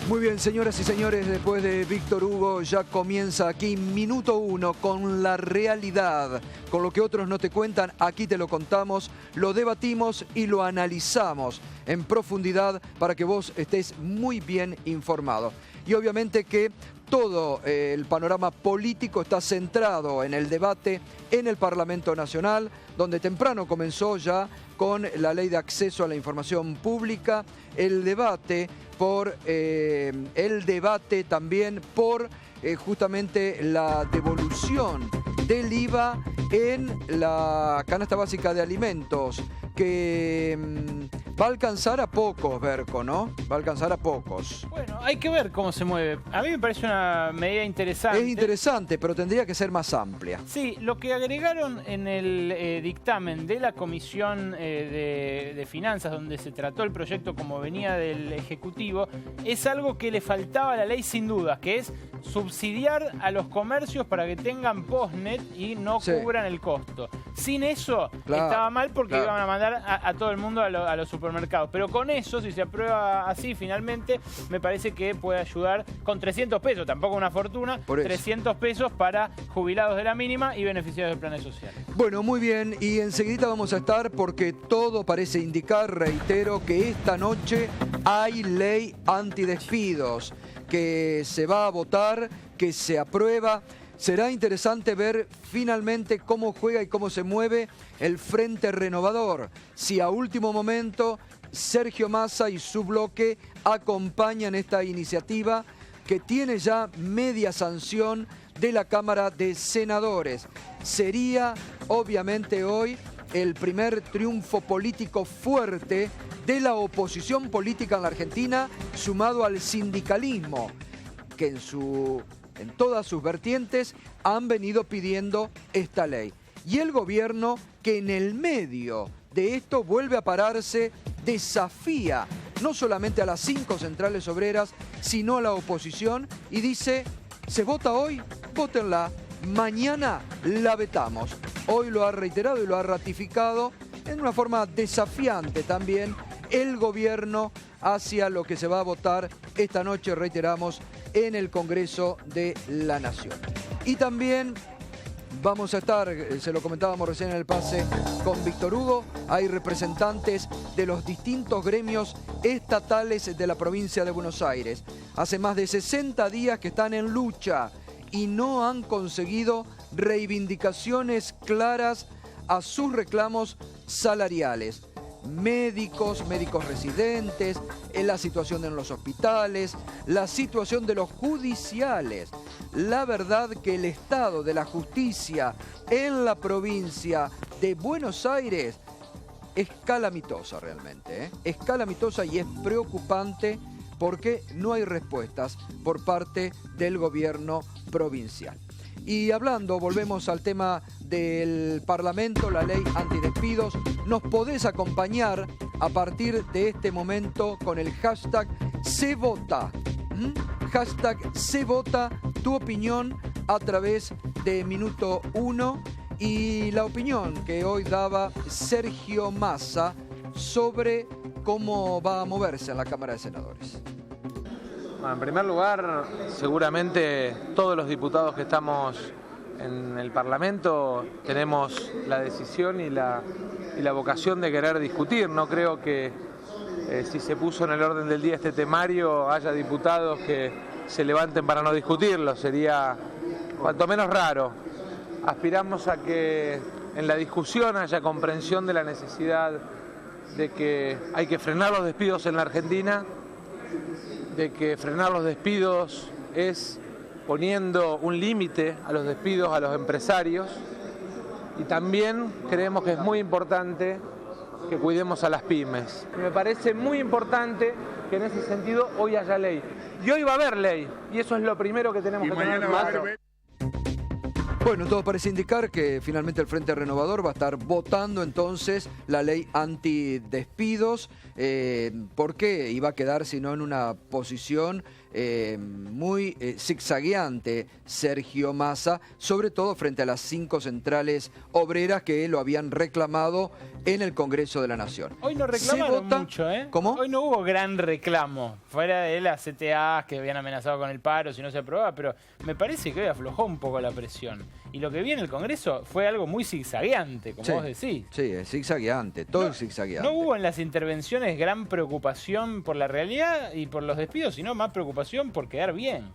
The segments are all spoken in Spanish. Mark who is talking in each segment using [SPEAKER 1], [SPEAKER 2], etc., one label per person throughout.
[SPEAKER 1] Muy bien, señoras y señores, después de Víctor Hugo ya comienza aquí Minuto Uno con la realidad, con lo que otros no te cuentan, aquí te lo contamos, lo debatimos y lo analizamos en profundidad para que vos estés muy bien informado. Y obviamente que todo el panorama político está centrado en el debate en el Parlamento Nacional, donde temprano comenzó ya con la Ley de Acceso a la Información Pública, el debate también por justamente la devolución del IVA en la canasta básica de alimentos, que va a alcanzar a pocos, Berco, ¿no? Va a alcanzar a pocos.
[SPEAKER 2] Bueno, hay que ver cómo se mueve. A mí me parece una medida interesante.
[SPEAKER 1] Es interesante, pero tendría que ser más amplia.
[SPEAKER 2] Sí, lo que agregaron en el dictamen de la Comisión de Finanzas, donde se trató el proyecto como venía del Ejecutivo, es algo que le faltaba a la ley sin dudas, que es subsidiar a los comercios para que tengan postnet y no cubran el costo. Sin eso estaba mal porque iban a mandar a todo el mundo a los supermercados. Pero con eso, si se aprueba así finalmente, me parece que puede ayudar con 300 pesos, tampoco una fortuna, 300 pesos para jubilados de la mínima y beneficiarios de planes sociales.
[SPEAKER 1] Bueno, muy bien, y enseguida vamos a estar porque todo parece indicar, reitero, que esta noche hay ley antidespidos, que se va a votar, que se aprueba. Será interesante ver finalmente cómo juega y cómo se mueve el Frente Renovador. Si a último momento Sergio Massa y su bloque acompañan esta iniciativa que tiene ya media sanción de la Cámara de Senadores. Sería obviamente hoy el primer triunfo político fuerte de la oposición política en la Argentina, sumado al sindicalismo, que en todas sus vertientes han venido pidiendo esta ley. Y el gobierno, que en el medio de esto vuelve a pararse, desafía no solamente a las 5 centrales obreras, sino a la oposición y dice: se vota hoy, vótenla, mañana la vetamos. Hoy lo ha reiterado y lo ha ratificado en una forma desafiante también el gobierno hacia lo que se va a votar esta noche, reiteramos, en el Congreso de la Nación. Y también vamos a estar, se lo comentábamos recién en el pase con Víctor Hugo, hay representantes de los distintos gremios estatales de la provincia de Buenos Aires. Hace más de 60 días que están en lucha y no han conseguido reivindicaciones claras a sus reclamos salariales. Médicos residentes, en la situación en los hospitales, la situación de los judiciales. La verdad que el estado de la justicia en la provincia de Buenos Aires es calamitosa realmente, ¿eh? Es calamitosa y es preocupante porque no hay respuestas por parte del gobierno provincial. Y hablando, volvemos al tema del Parlamento, la ley antidespidos. Nos podés acompañar a partir de este momento con el hashtag #SeVota. Hashtag #SeVota, tu opinión a través de Minuto Uno. Y la opinión que hoy daba Sergio Massa sobre cómo va a moverse en la Cámara de Senadores.
[SPEAKER 3] Bueno, en primer lugar, seguramente todos los diputados que estamos en el Parlamento tenemos la decisión y la vocación de querer discutir. No creo que si se puso en el orden del día este temario haya diputados que se levanten para no discutirlo. Sería cuanto menos raro. Aspiramos a que en la discusión haya comprensión de la necesidad de que hay que frenar los despidos en la Argentina, de que frenar los despidos es poniendo un límite a los despidos a los empresarios, y también creemos que es muy importante que cuidemos a las pymes. Me parece muy importante que en ese sentido hoy haya ley. Y hoy va a haber ley, y eso es lo primero que tenemos que tener claro.
[SPEAKER 1] Bueno, todo parece indicar que finalmente el Frente Renovador va a estar votando entonces la ley antidespidos, porque iba a quedar, si no, en una posición muy zigzagueante Sergio Massa, sobre todo frente a las 5 centrales obreras que lo habían reclamado en el Congreso de la Nación.
[SPEAKER 2] Hoy no reclamaron mucho, ¿eh?
[SPEAKER 1] ¿Cómo?
[SPEAKER 2] Hoy no hubo gran reclamo, fuera de las CTA que habían amenazado con el paro si no se aprobaba, pero me parece que hoy aflojó un poco la presión. Y lo que vi en el Congreso fue algo muy zigzagueante, como vos decís.
[SPEAKER 1] Sí, es zigzagueante, todo es zigzagueante.
[SPEAKER 2] No hubo en las intervenciones gran preocupación por la realidad y por los despidos, sino más preocupación por quedar bien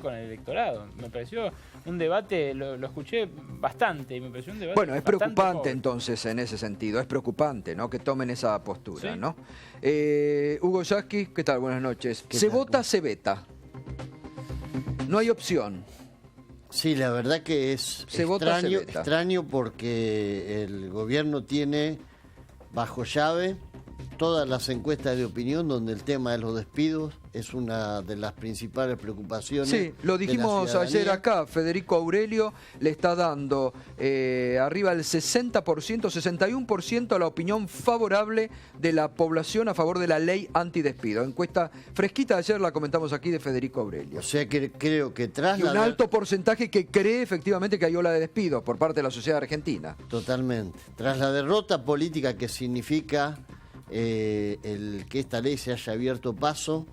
[SPEAKER 2] con el electorado. Me pareció un debate, lo escuché bastante, y me pareció un debate.
[SPEAKER 1] Bueno, es preocupante
[SPEAKER 2] pobre.
[SPEAKER 1] Entonces en ese sentido, es preocupante, ¿no?, que tomen esa postura,
[SPEAKER 2] Sí.
[SPEAKER 1] ¿no? Hugo Yasky, ¿qué tal? Buenas noches. ¿Se vota, se veta? No hay opción.
[SPEAKER 4] Sí, la verdad que es extraño porque el gobierno tiene bajo llave todas las encuestas de opinión donde el tema de los despidos es una de las principales preocupaciones.
[SPEAKER 1] Sí, lo dijimos ayer acá, Federico Aurelio le está dando arriba del 60%, 61% a la opinión favorable de la población a favor de la ley antidespido. Encuesta fresquita de ayer, la comentamos aquí, de Federico Aurelio.
[SPEAKER 4] O sea que creo que tras
[SPEAKER 1] Y un alto porcentaje que cree efectivamente que hay ola de despidos por parte de la sociedad argentina.
[SPEAKER 4] Totalmente. Tras la derrota política que significa el que esta ley se haya abierto paso,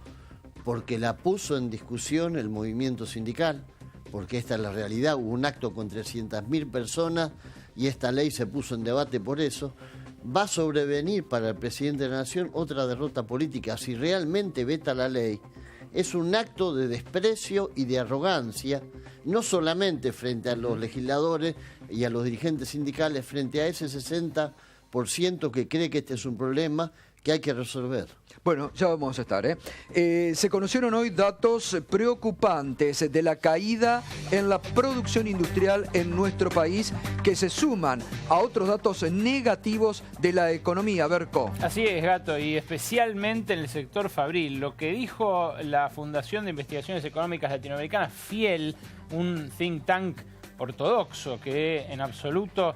[SPEAKER 4] porque la puso en discusión el movimiento sindical, porque esta es la realidad, hubo un acto con 300.000 personas y esta ley se puso en debate por eso, va a sobrevenir para el presidente de la Nación otra derrota política. Si realmente veta la ley, es un acto de desprecio y de arrogancia, no solamente frente a los legisladores y a los dirigentes sindicales, frente a ese 60% que cree que este es un problema que hay que resolver.
[SPEAKER 1] Bueno, ya vamos a estar, se conocieron hoy datos preocupantes de la caída en la producción industrial en nuestro país, que se suman a otros datos negativos de la economía. Berco.
[SPEAKER 2] Así es, Gato, y especialmente en el sector fabril. Lo que dijo la Fundación de Investigaciones Económicas Latinoamericanas, FIEL, un think tank ortodoxo que en absoluto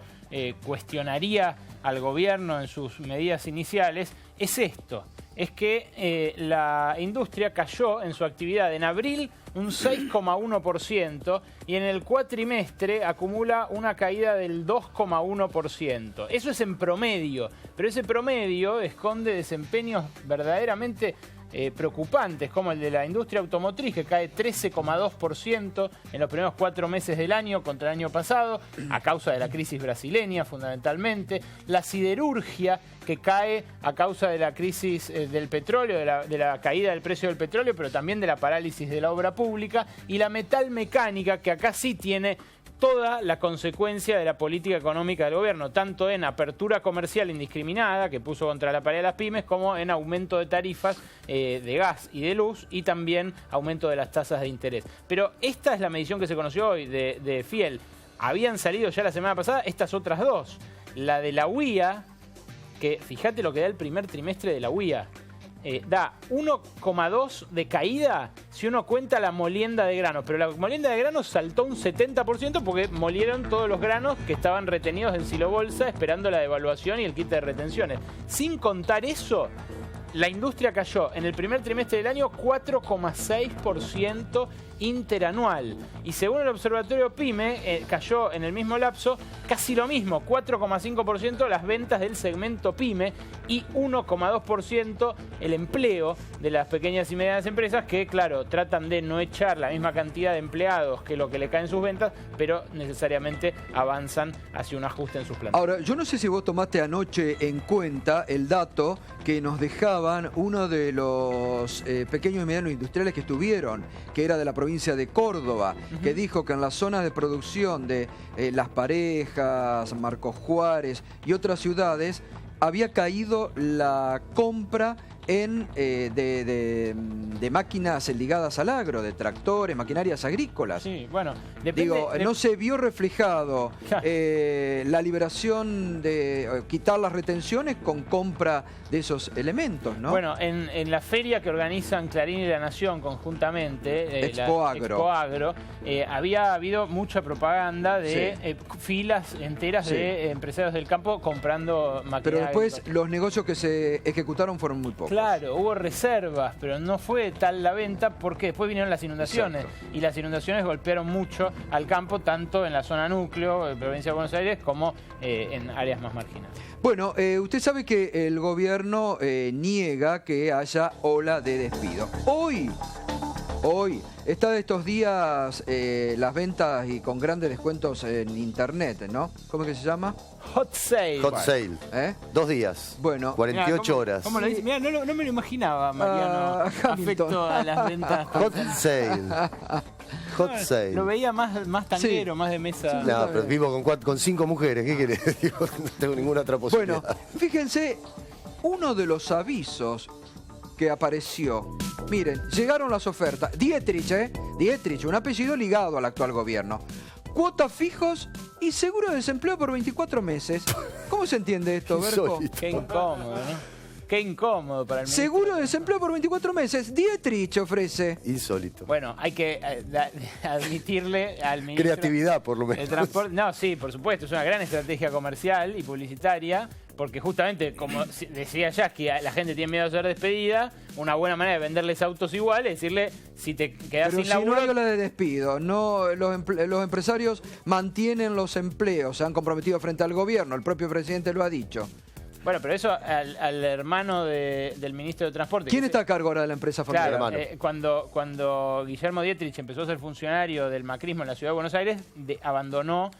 [SPEAKER 2] cuestionaría al gobierno en sus medidas iniciales, es esto. Es que la industria cayó en su actividad en abril un 6,1% y en el cuatrimestre acumula una caída del 2,1%. Eso es en promedio, pero ese promedio esconde desempeños verdaderamente preocupantes, como el de la industria automotriz, que cae 13,2% en los primeros 4 meses del año contra el año pasado, a causa de la crisis brasileña fundamentalmente. La siderurgia, que cae a causa de la crisis del petróleo, de la caída del precio del petróleo, pero también de la parálisis de la obra pública. Y la metalmecánica, que acá sí tiene toda la consecuencia de la política económica del gobierno, tanto en apertura comercial indiscriminada, que puso contra la pared a las pymes, como en aumento de tarifas de gas y de luz, y también aumento de las tasas de interés. Pero esta es la medición que se conoció hoy de FIEL. Habían salido ya la semana pasada estas otras dos. La de la UIA, que fíjate lo que da el primer trimestre de la UIA. Da 1,2 de caída si uno cuenta la molienda de granos. Pero la molienda de granos saltó un 70% porque molieron todos los granos que estaban retenidos en silobolsa esperando la devaluación y el quite de retenciones. Sin contar eso, la industria cayó en el primer trimestre del año 4,6% interanual. Y según el Observatorio PYME, cayó en el mismo lapso casi lo mismo, 4,5% las ventas del segmento PYME y 1,2% el empleo de las pequeñas y medianas empresas, que claro, tratan de no echar la misma cantidad de empleados que lo que le caen sus ventas, pero necesariamente avanzan hacia un ajuste en sus plantas.
[SPEAKER 1] Ahora, yo no sé si vos tomaste anoche en cuenta el dato que nos dejaban uno de los pequeños y medianos industriales que estuvieron, que era de la provincia de Córdoba, que dijo que en las zonas de producción de Las Parejas, Marcos Juárez y otras ciudades había caído la compra de máquinas ligadas al agro, de tractores, maquinarias agrícolas.
[SPEAKER 2] Sí, bueno, depende,
[SPEAKER 1] Digo, no se vio reflejado la liberación de quitar las retenciones con compra de esos elementos, ¿no?
[SPEAKER 2] Bueno, en la feria que organizan Clarín y La Nación conjuntamente,
[SPEAKER 1] Expoagro,
[SPEAKER 2] había habido mucha propaganda de filas enteras de empresarios del campo comprando maquinaria.
[SPEAKER 1] Pero después los negocios que se ejecutaron fueron muy pocos.
[SPEAKER 2] Claro, hubo reservas, pero no fue tal la venta porque después vinieron las inundaciones.
[SPEAKER 1] Exacto.
[SPEAKER 2] Y las inundaciones golpearon mucho al campo, tanto en la zona núcleo, en provincia de Buenos Aires, como en áreas más marginales.
[SPEAKER 1] Bueno, usted sabe que el gobierno niega que haya ola de despido. Hoy está de estos días las ventas y con grandes descuentos en internet, ¿no? ¿Cómo es que se llama?
[SPEAKER 2] Hot sale.
[SPEAKER 5] Hot sale. 2 días.
[SPEAKER 1] Bueno.
[SPEAKER 5] 48 horas.
[SPEAKER 2] ¿Cómo lo dice? Mirá, no me lo imaginaba, Mariano, afecto a las ventas.
[SPEAKER 5] Hot sale. Hot sale.
[SPEAKER 2] Lo veía más tanguero, más de mesa.
[SPEAKER 5] No, pero vivo con 5 mujeres. ¿Qué querés? Digo, no tengo ninguna otra posibilidad.
[SPEAKER 1] Bueno, fíjense, uno de los avisos que apareció. Miren, llegaron las ofertas. Dietrich, un apellido ligado al actual gobierno. Cuotas fijos y seguro de desempleo por 24 meses. ¿Cómo se entiende esto, Berco?
[SPEAKER 2] Qué incómodo, ¿no? Qué incómodo para el ministro.
[SPEAKER 1] Seguro de desempleo por 24 meses. Dietrich ofrece.
[SPEAKER 5] Insólito.
[SPEAKER 2] Bueno, hay que admitirle al ministro...
[SPEAKER 5] Creatividad, por lo menos.
[SPEAKER 2] El transporte, no, sí, por supuesto. Es una gran estrategia comercial y publicitaria. Porque justamente, como decía Yasky, la gente tiene miedo a ser despedida. Una buena manera de venderles autos igual es decirle, si te quedas
[SPEAKER 1] Pero
[SPEAKER 2] sin
[SPEAKER 1] si
[SPEAKER 2] laburo...
[SPEAKER 1] no hay ola de despido, no, los empresarios mantienen los empleos, se han comprometido frente al gobierno, el propio presidente lo ha dicho.
[SPEAKER 2] Bueno, pero eso al hermano del ministro de Transporte...
[SPEAKER 1] ¿Quién está a cargo ahora de la empresa familiar?
[SPEAKER 2] Claro, cuando Guillermo Dietrich empezó a ser funcionario del macrismo en la Ciudad de Buenos Aires, abandonó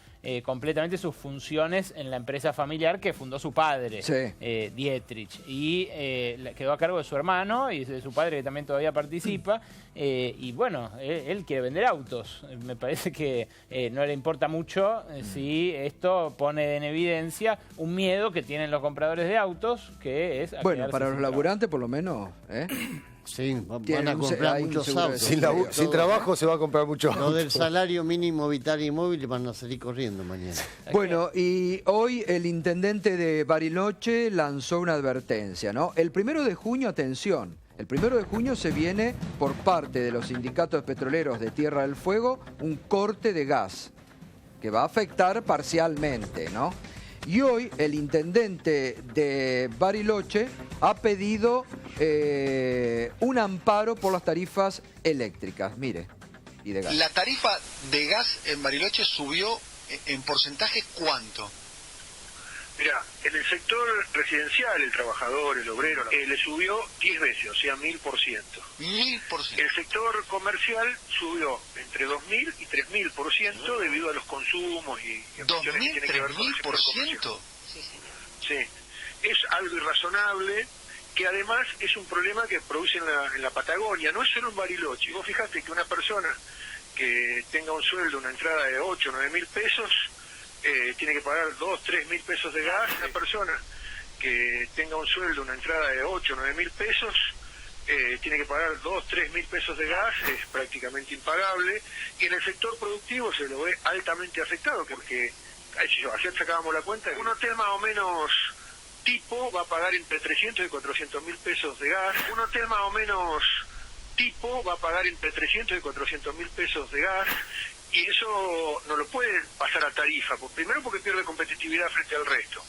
[SPEAKER 2] completamente sus funciones en la empresa familiar que fundó su padre, Dietrich, y quedó a cargo de su hermano y de su padre, que también todavía participa, y bueno, él quiere vender autos. Me parece que no le importa mucho si esto pone en evidencia un miedo que tienen los compradores de autos, que es...
[SPEAKER 1] Bueno, para los laburantes por lo menos,
[SPEAKER 4] Sí, van a comprar muchos autos.
[SPEAKER 5] Sin trabajo se va a comprar muchos autos.
[SPEAKER 4] Lo del salario mínimo vital y móvil van a salir corriendo mañana.
[SPEAKER 1] Bueno, y hoy el intendente de Bariloche lanzó una advertencia, ¿no? El 1 de junio, atención, el 1 de junio se viene por parte de los sindicatos petroleros de Tierra del Fuego un corte de gas que va a afectar parcialmente, ¿no? Y hoy el intendente de Bariloche ha pedido un amparo por las tarifas eléctricas, mire, y de gas.
[SPEAKER 6] La tarifa de gas en Bariloche subió en porcentaje ¿cuánto?
[SPEAKER 7] Mirá, en el sector residencial, el trabajador, el obrero, le subió 10 veces, o sea, 1000%.
[SPEAKER 6] 1000%.
[SPEAKER 7] El sector comercial subió entre 2000 y 3000% debido a los consumos y cuestiones que tienen que ver con el sector comercial.
[SPEAKER 6] Sí, señor.
[SPEAKER 7] Sí, es algo irrazonable, que además es un problema que produce en la Patagonia, no es solo en Bariloche. Vos fijate que una persona que tenga un sueldo, una entrada de 8 o 9 mil pesos, tiene que pagar 2, 3 mil pesos de gas. Una persona que tenga un sueldo, una entrada de 8 o 9 mil pesos, tiene que pagar 2, 3 mil pesos de gas, es prácticamente impagable. Y en el sector productivo se lo ve altamente afectado, porque ayer sacábamos la cuenta, un hotel más o menos tipo va a pagar entre 300 y 400 mil pesos de gas. Un hotel más o menos tipo va a pagar entre 300 y 400 mil pesos de gas. Y eso no lo puede pasar a tarifa, primero porque pierde competitividad frente al resto.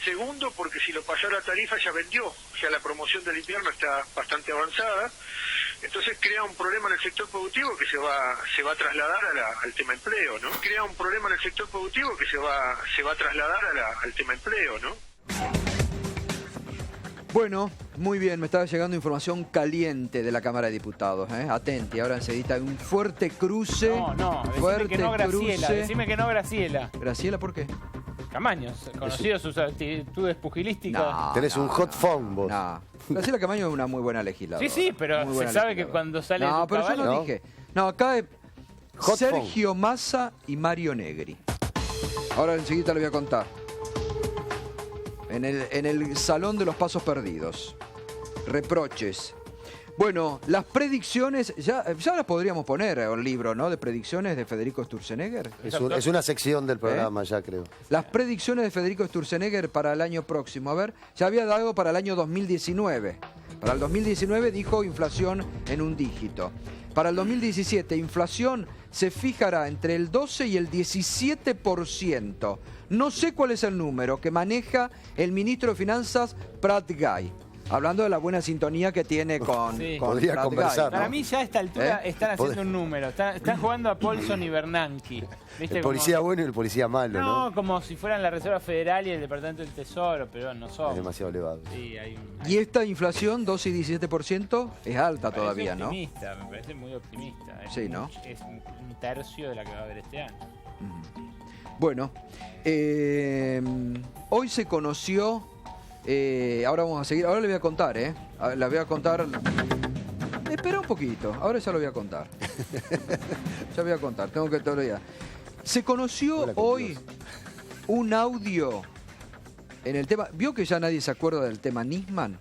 [SPEAKER 7] Segundo, porque si lo pasara a tarifa ya vendió, ya la promoción del invierno está bastante avanzada. Entonces crea un problema en el sector productivo que se va a trasladar al tema empleo, ¿no? Crea un problema en el sector productivo que se va a trasladar al tema empleo, ¿no?
[SPEAKER 1] Bueno, muy bien, me estaba llegando información caliente de la Cámara de Diputados, Atenti, ahora enseguida hay un fuerte cruce.
[SPEAKER 2] No, decime que no, Graciela, decime que no, Graciela.
[SPEAKER 1] ¿Graciela por qué?
[SPEAKER 2] Camaño, conocido sus actitudes pugilísticas.
[SPEAKER 1] No,
[SPEAKER 5] Tenés un hot phone vos.
[SPEAKER 1] No. Graciela Camaño es una muy buena legisladora.
[SPEAKER 2] Sí, pero se sabe que cuando sale
[SPEAKER 1] No,
[SPEAKER 2] de su
[SPEAKER 1] pero yo
[SPEAKER 2] caballo...
[SPEAKER 1] no dije. No, acá es
[SPEAKER 5] Hot
[SPEAKER 1] Sergio Massa y Mario Negri. Ahora enseguida le voy a contar. En el Salón de los Pasos Perdidos. reproches. Bueno, las predicciones, ya las podríamos poner en un libro, ¿no? De predicciones de Federico Sturzenegger.
[SPEAKER 5] Es una sección del programa ya, creo.
[SPEAKER 1] Las predicciones de Federico Sturzenegger para el año próximo. A ver, ya había dado para el año 2019. Para el 2019 dijo inflación en un dígito. Para el 2017, inflación se fijará entre el 12 y el 17%. No sé cuál es el número que maneja el ministro de Finanzas, Prat Guy. Hablando de la buena sintonía que tiene con
[SPEAKER 5] Podría
[SPEAKER 1] Prat
[SPEAKER 5] conversar,
[SPEAKER 1] Guy.
[SPEAKER 2] Para mí ya a esta altura están haciendo un número. Están jugando a Paulson y Bernanke. ¿Viste?
[SPEAKER 5] El policía bueno y el policía malo, ¿no?
[SPEAKER 2] No, como si fueran la Reserva Federal y el Departamento del Tesoro, pero no son.
[SPEAKER 5] Es demasiado elevado.
[SPEAKER 2] Sí,
[SPEAKER 1] Y esta inflación, 12 y 17%, es alta todavía, ¿no?
[SPEAKER 2] Me parece muy optimista.
[SPEAKER 1] Sí, ¿no?
[SPEAKER 2] Es un tercio de la que va a haber este año.
[SPEAKER 1] Bueno, hoy se conoció, ahora vamos a seguir, ahora le voy a contar, la voy a contar, espera un poquito, ahora ya lo voy a contar. Ya voy a contar, tengo que todavía. Se conoció hoy un audio en el tema, ¿vio que ya nadie se acuerda del tema Nisman?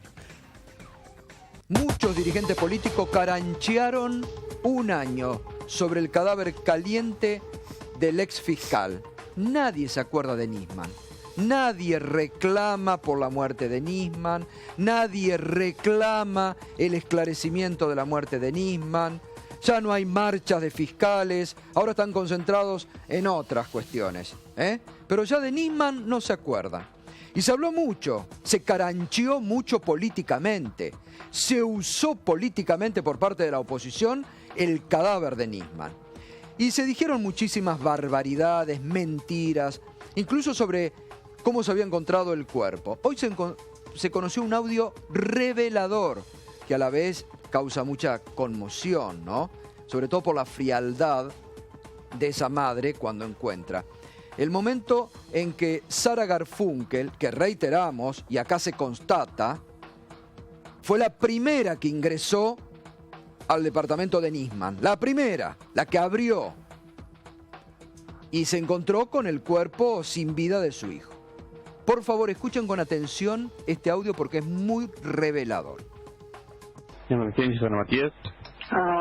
[SPEAKER 1] Muchos dirigentes políticos caranchearon un año sobre el cadáver caliente del ex fiscal. Nadie se acuerda de Nisman. Nadie reclama por la muerte de Nisman. Nadie reclama el esclarecimiento de la muerte de Nisman. Ya no hay marchas de fiscales. Ahora están concentrados en otras cuestiones. Pero ya de Nisman no se acuerdan. Y se habló mucho, se carancheó mucho políticamente. Se usó políticamente por parte de la oposición el cadáver de Nisman. Y se dijeron muchísimas barbaridades, mentiras, incluso sobre cómo se había encontrado el cuerpo. Hoy se conoció un audio revelador que a la vez causa mucha conmoción, ¿no? Sobre todo por la frialdad de esa madre cuando encuentra. El momento en que Sara Garfunkel, que reiteramos, y acá se constata, fue la primera que ingresó al departamento de Nisman. La primera, la que abrió. Y se encontró con el cuerpo sin vida de su hijo. Por favor, escuchen con atención este audio porque es muy revelador.
[SPEAKER 8] Emergencia San Matías.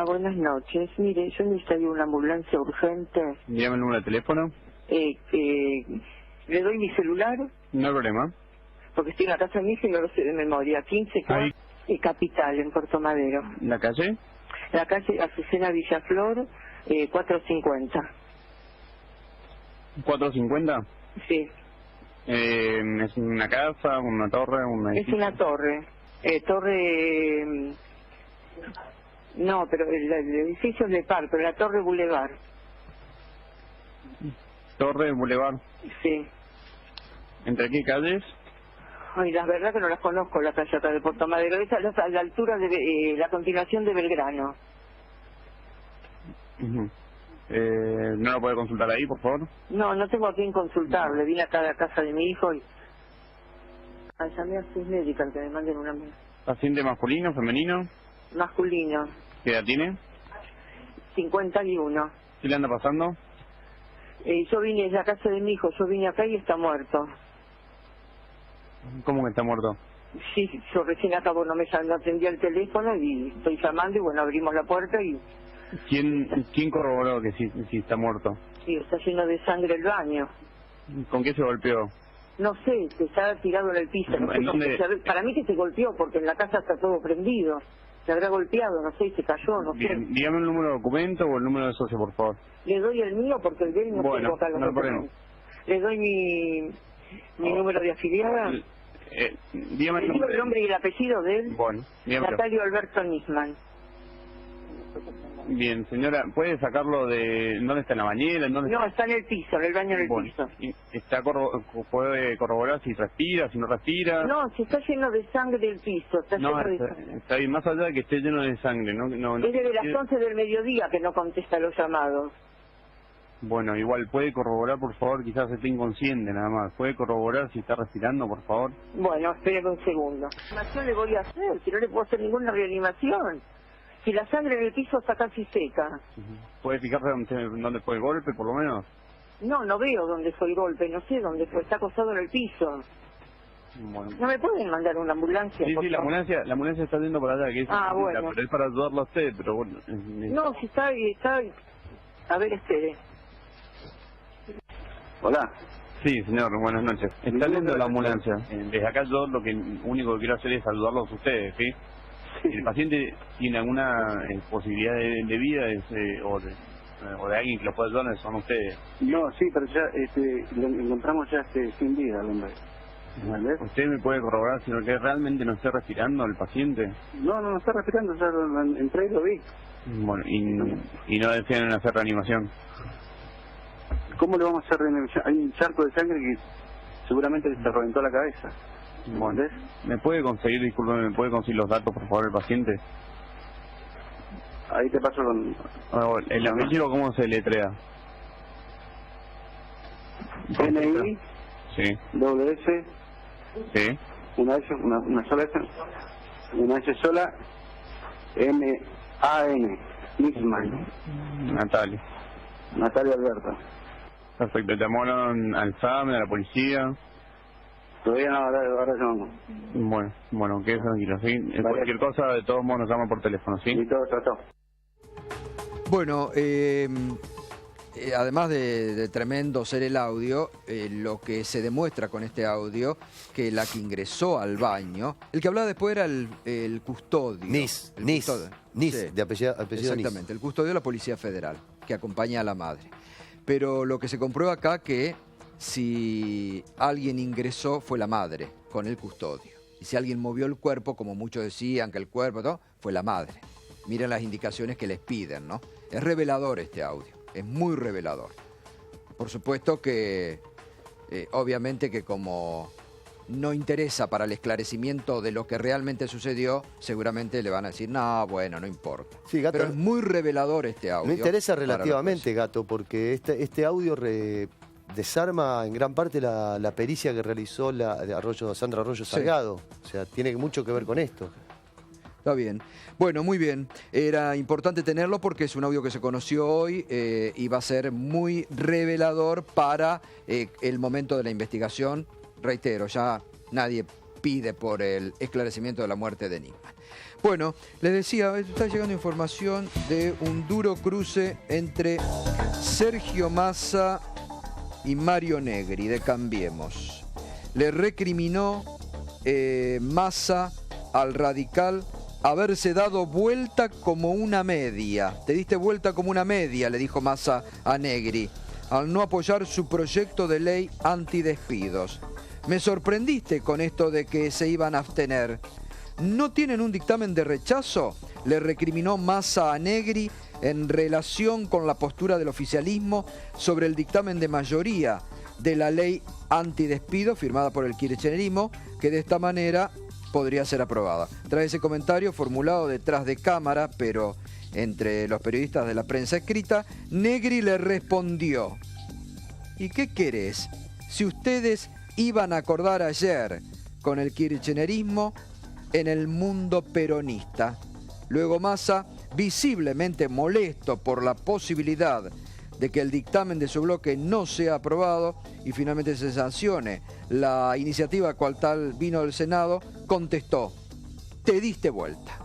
[SPEAKER 9] Buenas noches. Mire, yo necesitaría una ambulancia urgente.
[SPEAKER 8] Dígame el número de teléfono.
[SPEAKER 9] ¿Le doy mi celular?
[SPEAKER 8] No hay problema.
[SPEAKER 9] Porque estoy en la casa de mi hija y no lo sé de memoria. 15 Capital, en Puerto Madero.
[SPEAKER 8] ¿La calle?
[SPEAKER 9] La calle Azucena Villaflor, 450.
[SPEAKER 8] ¿450?
[SPEAKER 9] Sí.
[SPEAKER 8] ¿Es una casa, una torre, un edificio?
[SPEAKER 9] Es una torre. No, pero el edificio es de par, pero la torre Boulevard.
[SPEAKER 8] Torre Boulevard.
[SPEAKER 9] Sí.
[SPEAKER 8] ¿Entre qué calles?
[SPEAKER 9] Ay, la verdad que no las conozco, la calle acá de Puerto Madero. Esa es a la altura de la continuación de Belgrano.
[SPEAKER 8] ¿No lo puede consultar ahí, por favor?
[SPEAKER 9] No, no tengo a quién consultarle. Vine acá a la casa de mi hijo y... llamé a Sus Medical que me manden una...
[SPEAKER 8] ¿Paciente masculino, femenino?
[SPEAKER 9] Masculino.
[SPEAKER 8] ¿Qué edad tiene?
[SPEAKER 9] 51.
[SPEAKER 8] ¿Qué le anda pasando?
[SPEAKER 9] Yo vine a la casa de mi hijo, yo vine acá y está muerto.
[SPEAKER 8] ¿Cómo que está muerto?
[SPEAKER 9] Sí, yo recién acabo, no atendía el teléfono y estoy llamando y bueno, abrimos la puerta y...
[SPEAKER 8] ¿Quién corroboró que sí está muerto?
[SPEAKER 9] Sí, está lleno de sangre el baño.
[SPEAKER 8] ¿Con qué se golpeó?
[SPEAKER 9] No sé, que está tirado en el piso. No sé, para mí que se golpeó porque en la casa está todo prendido. Se habrá golpeado, no sé, se cayó, no sé.
[SPEAKER 8] Bien, dígame el número de documento o el número de socio, por favor.
[SPEAKER 9] Le doy el mío porque el de él no tengo acá los documentos. Le doy mi número de afiliada.
[SPEAKER 8] Dígame
[SPEAKER 9] el nombre y el apellido de él.
[SPEAKER 8] Bueno,
[SPEAKER 9] Natalio Alberto Nisman.
[SPEAKER 8] Bien, señora, ¿puede sacarlo de... ¿Dónde está, en la bañera?
[SPEAKER 9] No, está en el piso, en el baño en el piso.
[SPEAKER 8] ¿Puede corroborar si respira, si no respira?
[SPEAKER 9] No, si está lleno de sangre el piso.
[SPEAKER 8] Está bien, más allá de que esté lleno de sangre. No,
[SPEAKER 9] es desde las 11 del mediodía que no contesta los llamados.
[SPEAKER 8] Bueno, igual, ¿puede corroborar, por favor? Quizás esté inconsciente nada más. ¿Puede corroborar si está respirando, por favor?
[SPEAKER 9] Bueno, espéreme un segundo. ¿Qué reanimación le voy a hacer? Si no le puedo hacer ninguna reanimación. Si la sangre en el piso está casi seca.
[SPEAKER 8] ¿Puede fijarse dónde fue el golpe, por lo menos?
[SPEAKER 9] No veo dónde fue el golpe, no sé dónde fue. Está acostado en el piso.
[SPEAKER 8] Bueno.
[SPEAKER 9] ¿No me pueden mandar una ambulancia?
[SPEAKER 8] Sí, la ambulancia está yendo para allá, que es
[SPEAKER 9] bueno.
[SPEAKER 8] pero es para ayudarlo a usted, pero bueno.
[SPEAKER 9] No, si está, a ver, espere.
[SPEAKER 8] Hola. Sí, señor, buenas noches. Está yendo la ambulancia. Desde acá yo lo único que quiero hacer es saludarlos a ustedes, ¿sí? Si el paciente tiene alguna posibilidad de vida o de alguien que lo pueda ayudar, son ustedes.
[SPEAKER 10] No, sí, pero ya lo encontramos ya sin vida, hombre.
[SPEAKER 8] ¿Usted me puede corroborar si realmente no está respirando el paciente?
[SPEAKER 10] No está respirando, ya entré y lo vi.
[SPEAKER 8] Bueno, y no desean hacer reanimación.
[SPEAKER 10] ¿Cómo le vamos a hacer reanimación? Hay un charco de sangre que seguramente se reventó la cabeza.
[SPEAKER 8] Bueno, ¿me puede conseguir los datos, por favor, del paciente?
[SPEAKER 10] Ahí te paso con...
[SPEAKER 8] ¿El apellido cómo se letrea?
[SPEAKER 10] NI,
[SPEAKER 8] sí.
[SPEAKER 10] WS,
[SPEAKER 8] sí.
[SPEAKER 10] una sola S, una S sola, MAN, Nisman. Natalia Alberto.
[SPEAKER 8] Perfecto, ¿te llamaron al SAM, a la policía?
[SPEAKER 10] Todavía no, ahora llamamos.
[SPEAKER 8] Bueno, quede tranquilo, ¿sí? Vale. Cualquier cosa, de todos modos, nos llaman por teléfono, ¿sí?
[SPEAKER 10] Y todo trató.
[SPEAKER 1] Bueno, además de tremendo ser el audio, lo que se demuestra con este audio, que la que ingresó al baño, el que hablaba después era el custodio.
[SPEAKER 5] Nis,
[SPEAKER 1] sí,
[SPEAKER 5] de apellido
[SPEAKER 1] exactamente,
[SPEAKER 5] Nis.
[SPEAKER 1] El custodio de la Policía Federal, que acompaña a la madre. Pero lo que se comprueba acá que si alguien ingresó fue la madre con el custodio. Y si alguien movió el cuerpo, como muchos decían que el cuerpo, todo, fue la madre. Miren las indicaciones que les piden, ¿no? Es revelador este audio, es muy revelador. Por supuesto que, obviamente que como no interesa para el esclarecimiento de lo que realmente sucedió, seguramente le van a decir, no, bueno, no importa.
[SPEAKER 5] Sí, Gato,
[SPEAKER 1] pero es muy revelador este audio.
[SPEAKER 5] No interesa relativamente, Gato, porque este audio desarma en gran parte la pericia que realizó Sandra Arroyo Salgado. Sí. O sea, tiene mucho que ver con esto.
[SPEAKER 1] Está bien. Bueno, muy bien. Era importante tenerlo porque es un audio que se conoció hoy y va a ser muy revelador para el momento de la investigación. Reitero, ya nadie pide por el esclarecimiento de la muerte de Nisman. Bueno, les decía, está llegando información de un duro cruce entre Sergio Massa y Mario Negri, de Cambiemos. Le recriminó Massa al radical haberse dado vuelta como una media. Te diste vuelta como una media, le dijo Massa a Negri, al no apoyar su proyecto de ley antidespidos. Me sorprendiste con esto de que se iban a abstener. ¿No tienen un dictamen de rechazo?, le recriminó Massa a Negri en relación con la postura del oficialismo sobre el dictamen de mayoría de la ley antidespido firmada por el kirchnerismo, que de esta manera podría ser aprobada. Tras ese comentario formulado detrás de cámara, pero entre los periodistas de la prensa escrita, Negri le respondió: ¿y qué querés? Si ustedes iban a acordar ayer con el kirchnerismo en el mundo peronista. Luego Massa, visiblemente molesto por la posibilidad de que el dictamen de su bloque no sea aprobado y finalmente se sancione la iniciativa cual tal vino del Senado, contestó: te diste vuelta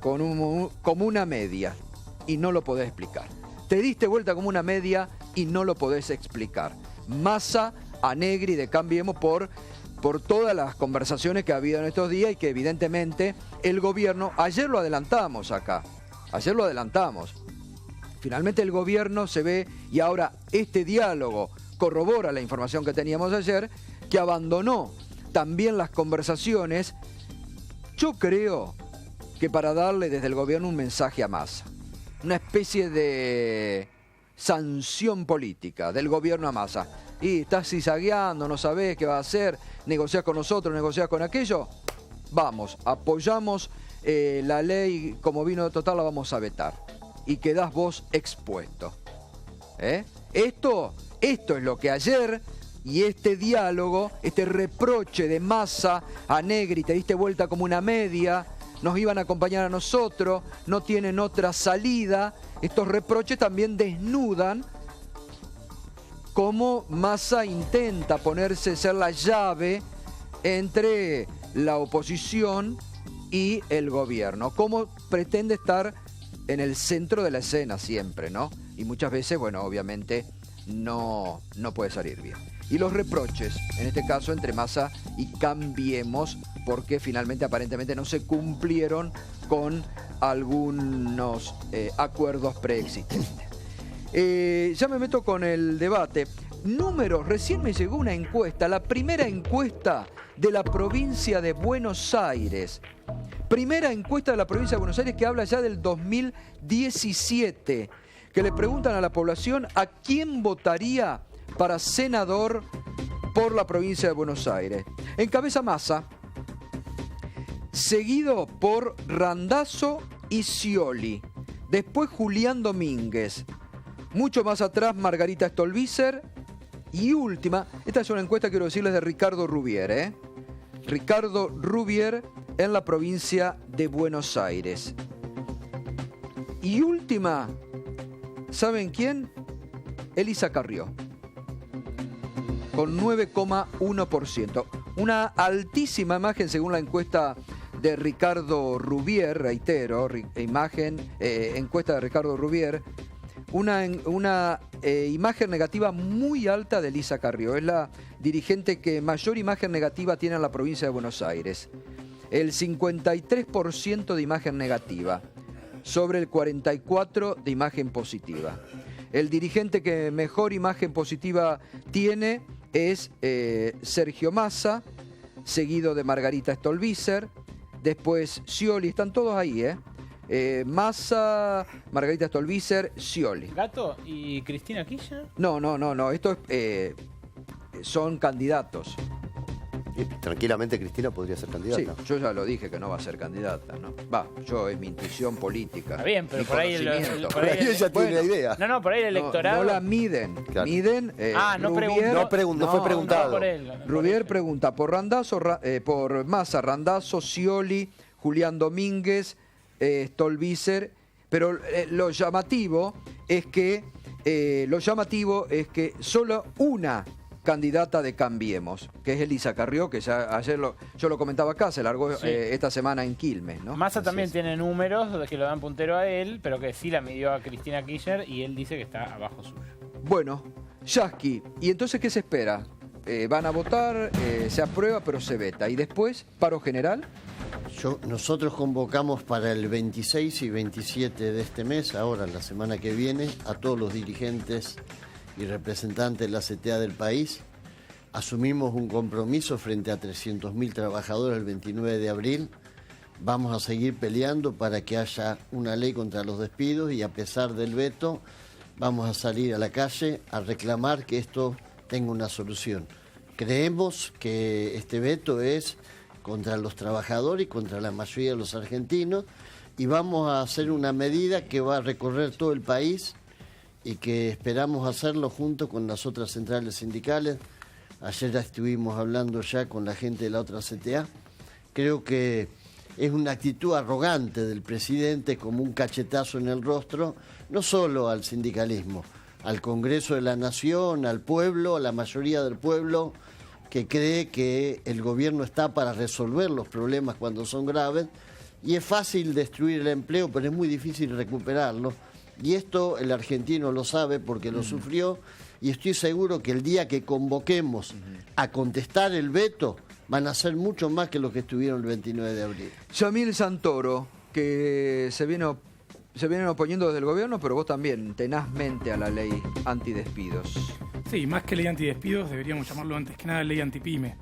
[SPEAKER 1] como una media y no lo podés explicar. Te diste vuelta como una media y no lo podés explicar. Massa a Negri de Cambiemos por todas las conversaciones que ha habido en estos días y que evidentemente el gobierno, ayer lo adelantamos acá, ayer lo adelantamos, finalmente el gobierno se ve, y ahora este diálogo corrobora la información que teníamos ayer, que abandonó también las conversaciones, yo creo que para darle desde el gobierno un mensaje a Massa, una especie de sanción política del gobierno a Massa. Y estás cizagueando, no sabés qué va a hacer, negociás con nosotros, negociás con aquello. Vamos, apoyamos la ley como vino total, la vamos a vetar. Y quedás vos expuesto. Esto es lo que ayer, y este diálogo, este reproche de Massa a Negri, te diste vuelta como una media, nos iban a acompañar a nosotros, no tienen otra salida. Estos reproches también desnudan cómo Massa intenta ser la llave entre la oposición y el gobierno, cómo pretende estar en el centro de la escena siempre, ¿no? Y muchas veces, bueno, obviamente no puede salir bien. Y los reproches, en este caso entre Massa y Cambiemos, porque finalmente aparentemente no se cumplieron con algunos acuerdos preexistentes. Ya me meto con el debate. Números, recién me llegó una encuesta, la primera encuesta de la provincia de Buenos Aires. Primera encuesta de la provincia de Buenos Aires que habla ya del 2017, que le preguntan a la población a quién votaría para senador por la provincia de Buenos Aires. Encabeza Massa, seguido por Randazzo y Scioli, después Julián Domínguez, mucho más atrás Margarita Stolbizer y última, esta es una encuesta, quiero decirles, de Ricardo Rubier, Ricardo Rubier en la provincia de Buenos Aires. Y última, ¿saben quién? Elisa Carrió, con 9,1%. Una altísima imagen según la encuesta de Ricardo Rubier, reitero, encuesta de Ricardo Rubier, una imagen negativa muy alta de Elisa Carrió. Es la dirigente que mayor imagen negativa tiene en la provincia de Buenos Aires. El 53% de imagen negativa, sobre el 44% de imagen positiva. El dirigente que mejor imagen positiva tiene es Sergio Massa, seguido de Margarita Stolbizer, después Scioli, están todos ahí, Massa, Margarita Stolbizer, Scioli.
[SPEAKER 2] ¿Gato y Cristina Kirchner?
[SPEAKER 1] No, esto son candidatos.
[SPEAKER 5] Y tranquilamente Cristina podría ser candidata.
[SPEAKER 1] Sí, yo ya lo dije que no va a ser candidata, ¿no? Yo es mi intuición política.
[SPEAKER 2] Está bien, pero por ahí
[SPEAKER 5] ella tiene una idea.
[SPEAKER 2] No, por ahí el electorado.
[SPEAKER 1] No la miden.
[SPEAKER 5] Claro.
[SPEAKER 1] Miden.
[SPEAKER 2] No
[SPEAKER 1] Rubier,
[SPEAKER 5] fue preguntado.
[SPEAKER 2] Por él,
[SPEAKER 1] Rubier pregunta por por Massa, Randazzo, Scioli, Julián Domínguez, Stolbizer, pero lo llamativo es que solo una candidata de Cambiemos, que es Elisa Carrió, que ya ayer yo lo comentaba acá, se largó esta semana en Quilmes, ¿no?
[SPEAKER 2] Massa también tiene números que lo dan puntero a él, pero que sí la midió a Cristina Kirchner y él dice que está abajo suyo.
[SPEAKER 1] Bueno, Yasky, ¿y entonces qué se espera? Van a votar, se aprueba, pero se veta. ¿Y después, paro general?
[SPEAKER 4] Nosotros convocamos para el 26 y 27 de este mes, ahora la semana que viene, a todos los dirigentes y representantes de la CTA del país. Asumimos un compromiso frente a 300.000 trabajadores el 29 de abril. Vamos a seguir peleando para que haya una ley contra los despidos y a pesar del veto vamos a salir a la calle a reclamar que esto tenga una solución. Creemos que este veto es contra los trabajadores y contra la mayoría de los argentinos y vamos a hacer una medida que va a recorrer todo el país y que esperamos hacerlo junto con las otras centrales sindicales. Ayer ya estuvimos hablando ya con la gente de la otra CTA. Creo que es una actitud arrogante del presidente, como un cachetazo en el rostro, no solo al sindicalismo, al Congreso de la Nación, al pueblo, a la mayoría del pueblo, que cree que el gobierno está para resolver los problemas cuando son graves. Y es fácil destruir el empleo, pero es muy difícil recuperarlo. Y esto el argentino lo sabe porque lo sufrió y estoy seguro que el día que convoquemos a contestar el veto van a ser mucho más que los que estuvieron el 29 de abril.
[SPEAKER 1] Yamil Santoro, que se vienen oponiendo desde el gobierno, pero vos también tenazmente a la ley antidespidos.
[SPEAKER 11] Sí, más que ley antidespidos deberíamos llamarlo antes que nada ley antipyme.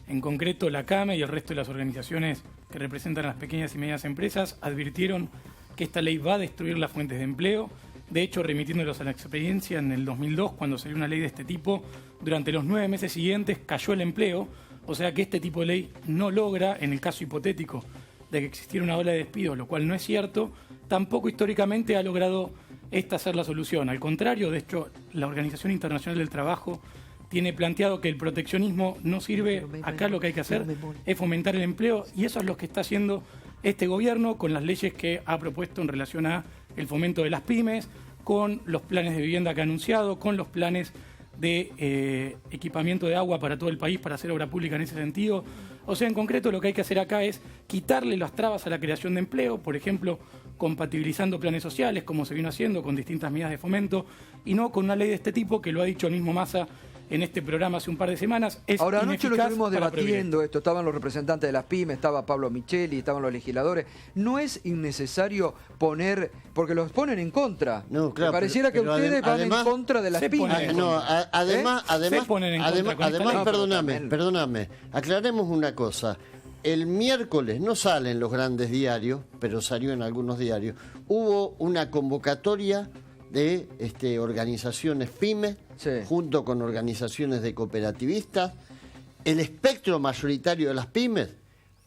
[SPEAKER 11] En concreto, la CAME y el resto de las organizaciones que representan a las pequeñas y medianas empresas advirtieron que esta ley va a destruir las fuentes de empleo. De hecho, remitiéndolos a la experiencia, en el 2002, cuando salió una ley de este tipo, durante los 9 meses siguientes cayó el empleo. O sea que este tipo de ley no logra, en el caso hipotético de que existiera una ola de despidos, lo cual no es cierto, tampoco históricamente ha logrado esta ser la solución. Al contrario, de hecho, la Organización Internacional del Trabajo tiene planteado que el proteccionismo no sirve. Acá lo que hay que hacer es fomentar el empleo y eso es lo que está haciendo este gobierno con las leyes que ha propuesto en relación a el fomento de las pymes, con los planes de vivienda que ha anunciado, con los planes de equipamiento de agua para todo el país para hacer obra pública en ese sentido. O sea, en concreto lo que hay que hacer acá es quitarle las trabas a la creación de empleo, por ejemplo, compatibilizando planes sociales, como se vino haciendo con distintas medidas de fomento, y no con una ley de este tipo, que lo ha dicho el mismo Massa en este programa hace un par de semanas.
[SPEAKER 1] Ahora, anoche lo estuvimos debatiendo esto, estaban los representantes de las pymes, estaba Pablo Micheli, estaban los legisladores. ¿No es innecesario poner, porque los ponen en contra?
[SPEAKER 4] No, claro,
[SPEAKER 1] pareciera que ustedes van en contra de las pymes.
[SPEAKER 4] Además, perdóname, aclaremos una cosa. El miércoles no salen los grandes diarios, pero salió en algunos diarios, hubo una convocatoria de organizaciones pymes, junto con organizaciones de cooperativistas. El espectro mayoritario de las pymes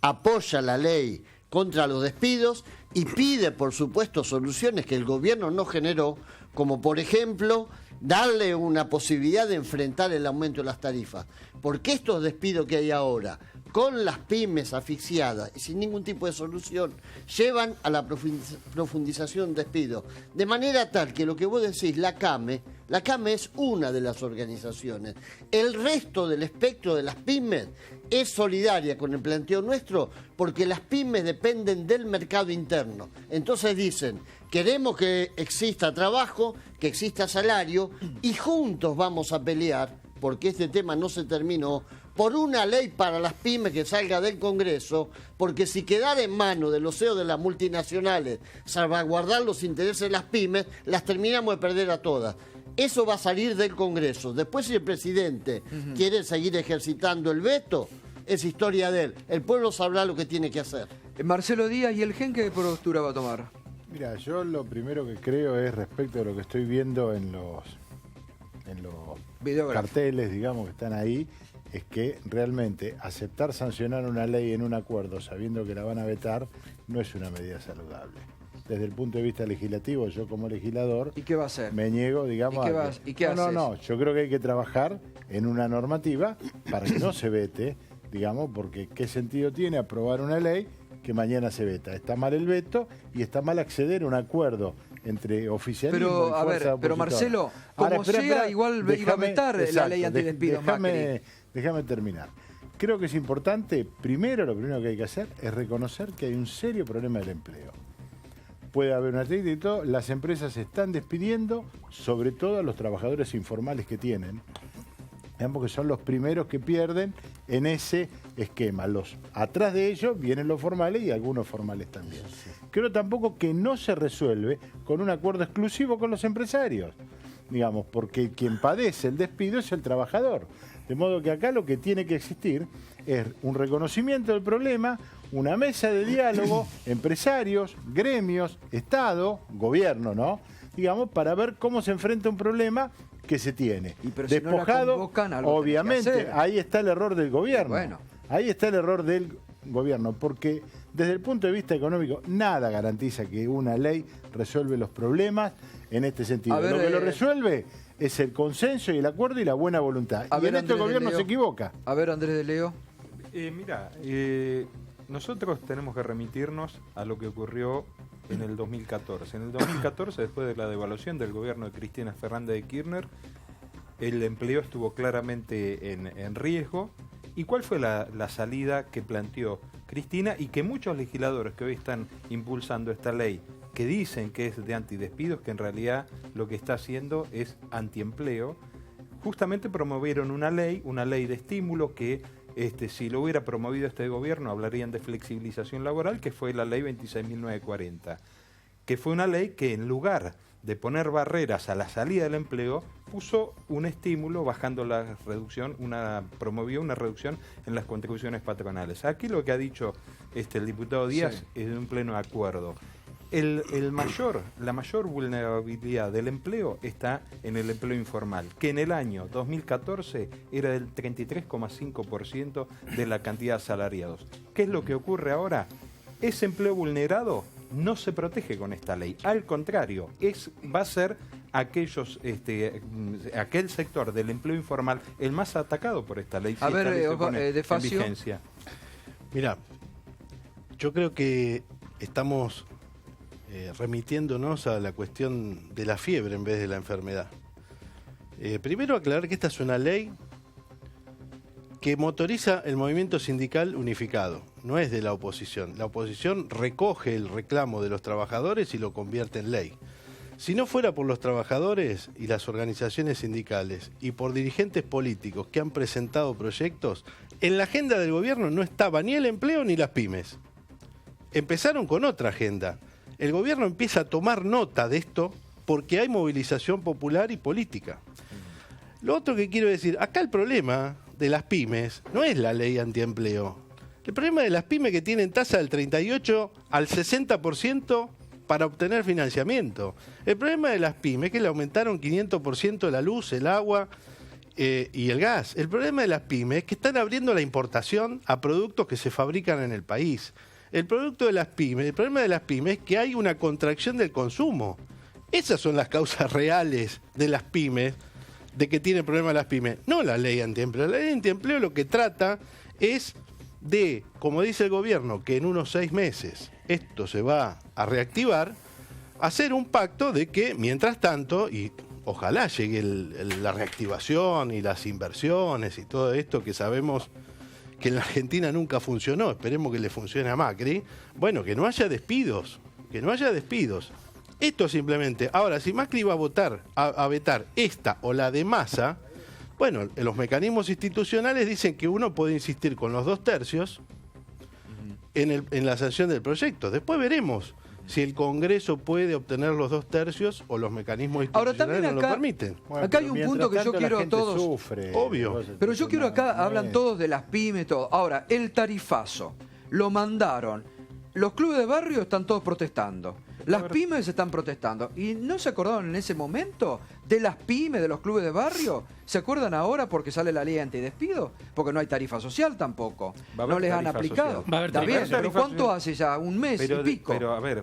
[SPEAKER 4] apoya la ley contra los despidos y pide, por supuesto, soluciones que el gobierno no generó, como por ejemplo darle una posibilidad de enfrentar el aumento de las tarifas. Porque estos despidos que hay ahora, con las pymes asfixiadas y sin ningún tipo de solución, llevan a la profundización de despidos. De manera tal que lo que vos decís, la CAME es una de las organizaciones. El resto del espectro de las pymes es solidaria con el planteo nuestro, porque las pymes dependen del mercado interno. Entonces dicen, queremos que exista trabajo, que exista salario, y juntos vamos a pelear, porque este tema no se terminó, por una ley para las pymes que salga del Congreso, porque si quedara en manos de los CEOs de las multinacionales salvaguardar los intereses de las pymes, las terminamos de perder a todas. Eso va a salir del Congreso. Después, si el presidente quiere seguir ejercitando el veto, es historia de él. El pueblo sabrá lo que tiene que hacer.
[SPEAKER 1] Marcelo Díaz, ¿y el GEN qué postura va a tomar?
[SPEAKER 12] Mira, yo lo primero que creo es respecto a lo que estoy viendo en los carteles, digamos, que están ahí, es que realmente aceptar sancionar una ley en un acuerdo sabiendo que la van a vetar no es una medida saludable. Desde el punto de vista legislativo, yo como legislador...
[SPEAKER 1] ¿Y qué va a hacer?
[SPEAKER 12] Me niego, digamos...
[SPEAKER 1] ¿Y qué haces?
[SPEAKER 12] No, yo creo que hay que trabajar en una normativa para que no se vete, digamos, porque ¿qué sentido tiene aprobar una ley que mañana se veta? Está mal el veto y está mal acceder a un acuerdo entre oficialismo y fuerza opositora.
[SPEAKER 1] Pero Marcelo, como sea, igual iba a vetar la ley antidespidos Macri.
[SPEAKER 12] Déjame terminar. Creo que es importante, primero, lo primero que hay que hacer es reconocer que hay un serio problema del empleo. Puede haber una ley y todo, las empresas se están despidiendo, sobre todo a los trabajadores informales que tienen, porque son los primeros que pierden en ese esquema. Atrás de ellos vienen los formales y algunos formales también. Creo tampoco que no se resuelve con un acuerdo exclusivo con los empresarios, digamos, porque quien padece el despido es el trabajador. De modo que acá lo que tiene que existir es un reconocimiento del problema, una mesa de diálogo, empresarios, gremios, Estado, gobierno, ¿no? Digamos, para ver cómo se enfrenta un problema que se tiene. Despojado, obviamente, ahí está el error del gobierno.
[SPEAKER 1] Bueno.
[SPEAKER 12] Ahí está el error del gobierno, porque desde el punto de vista económico, nada garantiza que una ley resuelve los problemas en este sentido. Lo que lo resuelve es el consenso y el acuerdo y la buena voluntad. Y en esto el gobierno se equivoca.
[SPEAKER 1] A ver, Andrés de Leo.
[SPEAKER 13] Nosotros tenemos que remitirnos a lo que ocurrió en el 2014. En el 2014, después de la devaluación del gobierno de Cristina Fernández de Kirchner, el empleo estuvo claramente en riesgo. ¿Y cuál fue la salida que planteó Cristina y que muchos legisladores que hoy están impulsando esta ley, que dicen que es de antidespidos, que en realidad lo que está haciendo es antiempleo, justamente promovieron una ley de estímulo que si lo hubiera promovido este gobierno hablarían de flexibilización laboral, que fue la ley 26.940, que fue una ley que en lugar de poner barreras a la salida del empleo, puso un estímulo bajando la reducción, promovió una reducción en las contribuciones patronales. Aquí lo que ha dicho el diputado Díaz es de un pleno acuerdo. La mayor vulnerabilidad del empleo está en el empleo informal, que en el año 2014 era del 33,5% de la cantidad de asalariados. ¿Qué es lo que ocurre ahora? Ese empleo vulnerado no se protege con esta ley. Al contrario, va a ser aquel sector del empleo informal el más atacado por esta ley.
[SPEAKER 1] A ver, de Facio.
[SPEAKER 14] Mirá, yo creo que estamos remitiéndonos a la cuestión de la fiebre en vez de la enfermedad. Primero aclarar que esta es una ley que motoriza el movimiento sindical unificado, no es de la oposición. La oposición recoge el reclamo de los trabajadores y lo convierte en ley. Si no fuera por los trabajadores y las organizaciones sindicales y por dirigentes políticos que han presentado proyectos, en la agenda del gobierno no estaba ni el empleo ni las pymes. Empezaron con otra agenda. El gobierno empieza a tomar nota de esto porque hay movilización popular y política. Lo otro que quiero decir, acá el problema de las pymes no es la ley antiempleo. El problema de las pymes que tienen tasa del 38 al 60% para obtener financiamiento. El problema de las pymes es que le aumentaron 500% la luz, el agua y el gas. El problema de las pymes es que están abriendo la importación a productos que se fabrican en el país. El problema de las pymes es que hay una contracción del consumo. Esas son las causas reales de las pymes, de que tienen problemas las pymes, no la ley antiempleo. La ley antiempleo lo que trata es de, como dice el gobierno, que en unos 6 meses esto se va a reactivar, hacer un pacto de que, mientras tanto, y ojalá llegue la reactivación y las inversiones y todo esto que sabemos que en la Argentina nunca funcionó, esperemos que le funcione a Macri, bueno, que no haya despidos, Esto simplemente, ahora, si Macri va a vetar esta o la de Massa, bueno, los mecanismos institucionales dicen que uno puede insistir con los 2/3 en la sanción del proyecto. Después veremos si el Congreso puede obtener los 2/3 o los mecanismos institucionales no lo permiten.
[SPEAKER 1] Bueno, acá hay un punto que yo quiero a todos.
[SPEAKER 14] Obvio.
[SPEAKER 1] Pero yo quiero acá, hablan todos de las pymes, todo. Ahora, el tarifazo, lo mandaron. Los clubes de barrio están todos protestando. Las pymes están protestando. ¿Y no se acordaron en ese momento de las pymes, de los clubes de barrio? ¿Se acuerdan ahora porque sale la ley antidespido? Porque no hay tarifa social tampoco. No les han aplicado. Está bien, pero ¿cuánto hace ya? ¿Un mes y pico?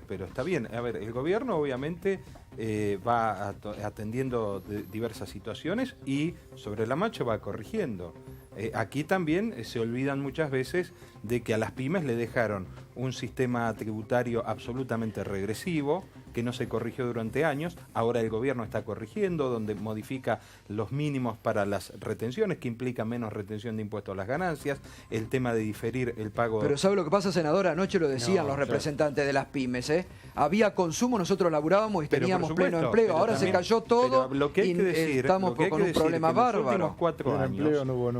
[SPEAKER 13] Pero está bien. A ver, el gobierno obviamente va atendiendo diversas situaciones y sobre la marcha va corrigiendo. Aquí también se olvidan muchas veces de que a las pymes le dejaron un sistema tributario absolutamente regresivo, que no se corrigió durante años. Ahora el gobierno está corrigiendo, donde modifica los mínimos para las retenciones, que implica menos retención de impuestos a las ganancias, el tema de diferir el pago...
[SPEAKER 1] Pero ¿sabe lo que pasa, senador? Anoche lo decían los representantes de las pymes, Había consumo, nosotros laburábamos y teníamos pleno empleo. Ahora se cayó todo y estamos con un problema bárbaro.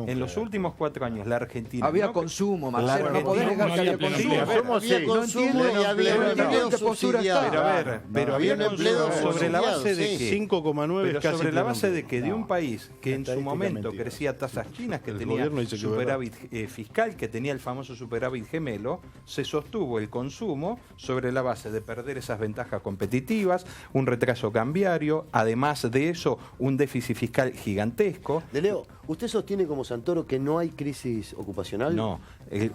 [SPEAKER 13] En los últimos 4 años, la Argentina...
[SPEAKER 1] Había consumo, Marcelo, no podés negar que había consumo.
[SPEAKER 4] Había consumo y había empleo subsidiado.
[SPEAKER 13] Pero había consumo sobre la base de que
[SPEAKER 14] 5,9
[SPEAKER 13] pero sobre la base de que de un país que en su momento crecía tasas chinas, que tenía superávit fiscal, que tenía el famoso superávit gemelo, se sostuvo el consumo sobre la base de perder esas ventajas competitivas, un retraso cambiario, además de eso un déficit fiscal gigantesco.
[SPEAKER 5] De Leo, ¿usted sostiene como Santoro que no hay crisis ocupacional?
[SPEAKER 13] No.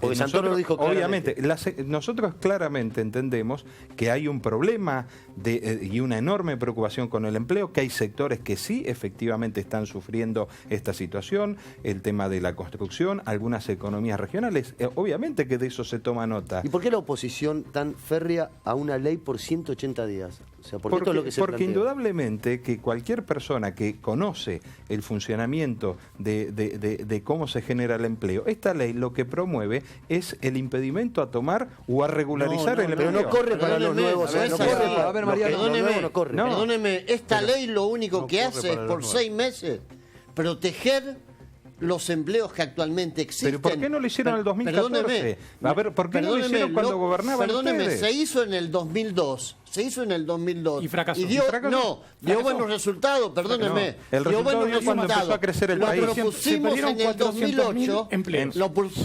[SPEAKER 5] Porque Santoro dijo claramente.
[SPEAKER 13] Obviamente, nosotros claramente entendemos que hay un problema y una enorme preocupación con el empleo, que hay sectores que sí efectivamente están sufriendo esta situación, el tema de la construcción, algunas economías regionales, obviamente que de eso se toma nota.
[SPEAKER 5] ¿Y por qué la oposición tan férrea a una ley por 180 días? O sea, porque esto es lo que se
[SPEAKER 13] porque
[SPEAKER 5] plantea.
[SPEAKER 13] Indudablemente que cualquier persona que conoce el funcionamiento de cómo se genera el empleo, esta ley lo que promueve es el impedimento a tomar o a regularizar el empleo.
[SPEAKER 5] Pero no corre para los nuevos. Perdóneme, esta ley lo único que hace es por 6 meses proteger los empleos que actualmente existen.
[SPEAKER 13] ¿Pero por qué no lo hicieron en el 2014? A ver, ¿por qué no lo hicieron cuando gobernaban ustedes?
[SPEAKER 5] Se hizo en el 2002.
[SPEAKER 11] Y fracasó.
[SPEAKER 5] Dio buenos resultados, perdóneme.
[SPEAKER 13] Dio buenos resultados. Cuando empezó a crecer el país.
[SPEAKER 5] Lo propusimos en el 2008.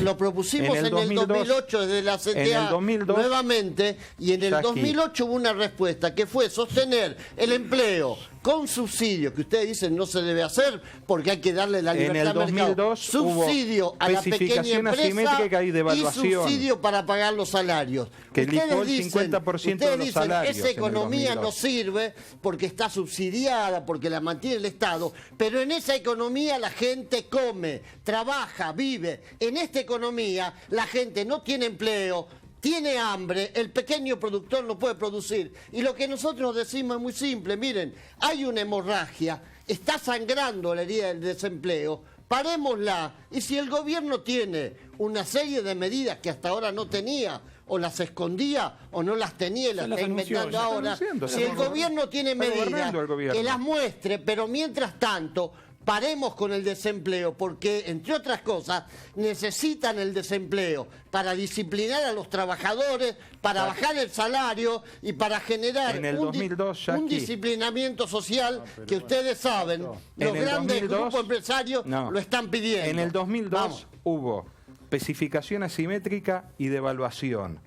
[SPEAKER 5] Lo propusimos en el 2008 desde la CTA nuevamente. Y en el 2008 hubo una respuesta que fue sostener el empleo con subsidio, que ustedes dicen no se debe hacer porque hay que darle la libertad al mercado. Subsidio a la pequeña empresa y subsidio para pagar los salarios.
[SPEAKER 13] Que licó el 50% de los salarios.
[SPEAKER 5] Esa economía no sirve porque está subsidiada, porque la mantiene el Estado, pero en esa economía la gente come, trabaja, vive. En esta economía la gente no tiene empleo, tiene hambre, el pequeño productor no puede producir. Y lo que nosotros decimos es muy simple, miren, hay una hemorragia, está sangrando la herida del desempleo, parémosla. Y si el gobierno tiene una serie de medidas que hasta ahora no tenía, o las escondía, o no las tenía y las está inventando ahora, si el gobierno tiene medidas, que las muestre, pero mientras tanto paremos con el desempleo, porque, entre otras cosas, necesitan el desempleo para disciplinar a los trabajadores, para bajar el salario y para generar un disciplinamiento social que ustedes saben, los grandes grupos empresarios lo están pidiendo.
[SPEAKER 13] En el 2002 hubo especificación asimétrica y devaluación.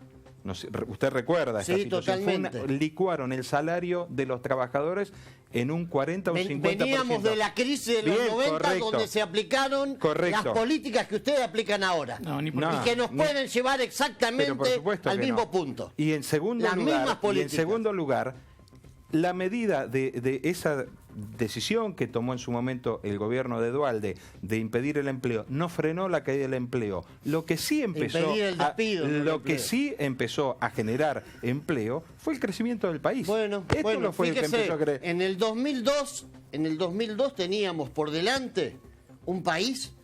[SPEAKER 13] No sé, usted recuerda esta situación.
[SPEAKER 5] Totalmente.
[SPEAKER 13] Licuaron el salario de los trabajadores en un 40 o 50%.
[SPEAKER 5] Veníamos de la crisis de los 90, donde se aplicaron las políticas que ustedes aplican ahora. Y que nos pueden llevar exactamente al mismo punto.
[SPEAKER 13] Y en segundo lugar, la medida de esa decisión que tomó en su momento el gobierno de Duhalde de impedir el empleo no frenó la caída del empleo. Lo que sí empezó a generar empleo fue el crecimiento del país. Esto no fue
[SPEAKER 5] fíjese,
[SPEAKER 13] el que empezó a creer.
[SPEAKER 5] En el 2002 teníamos por delante un país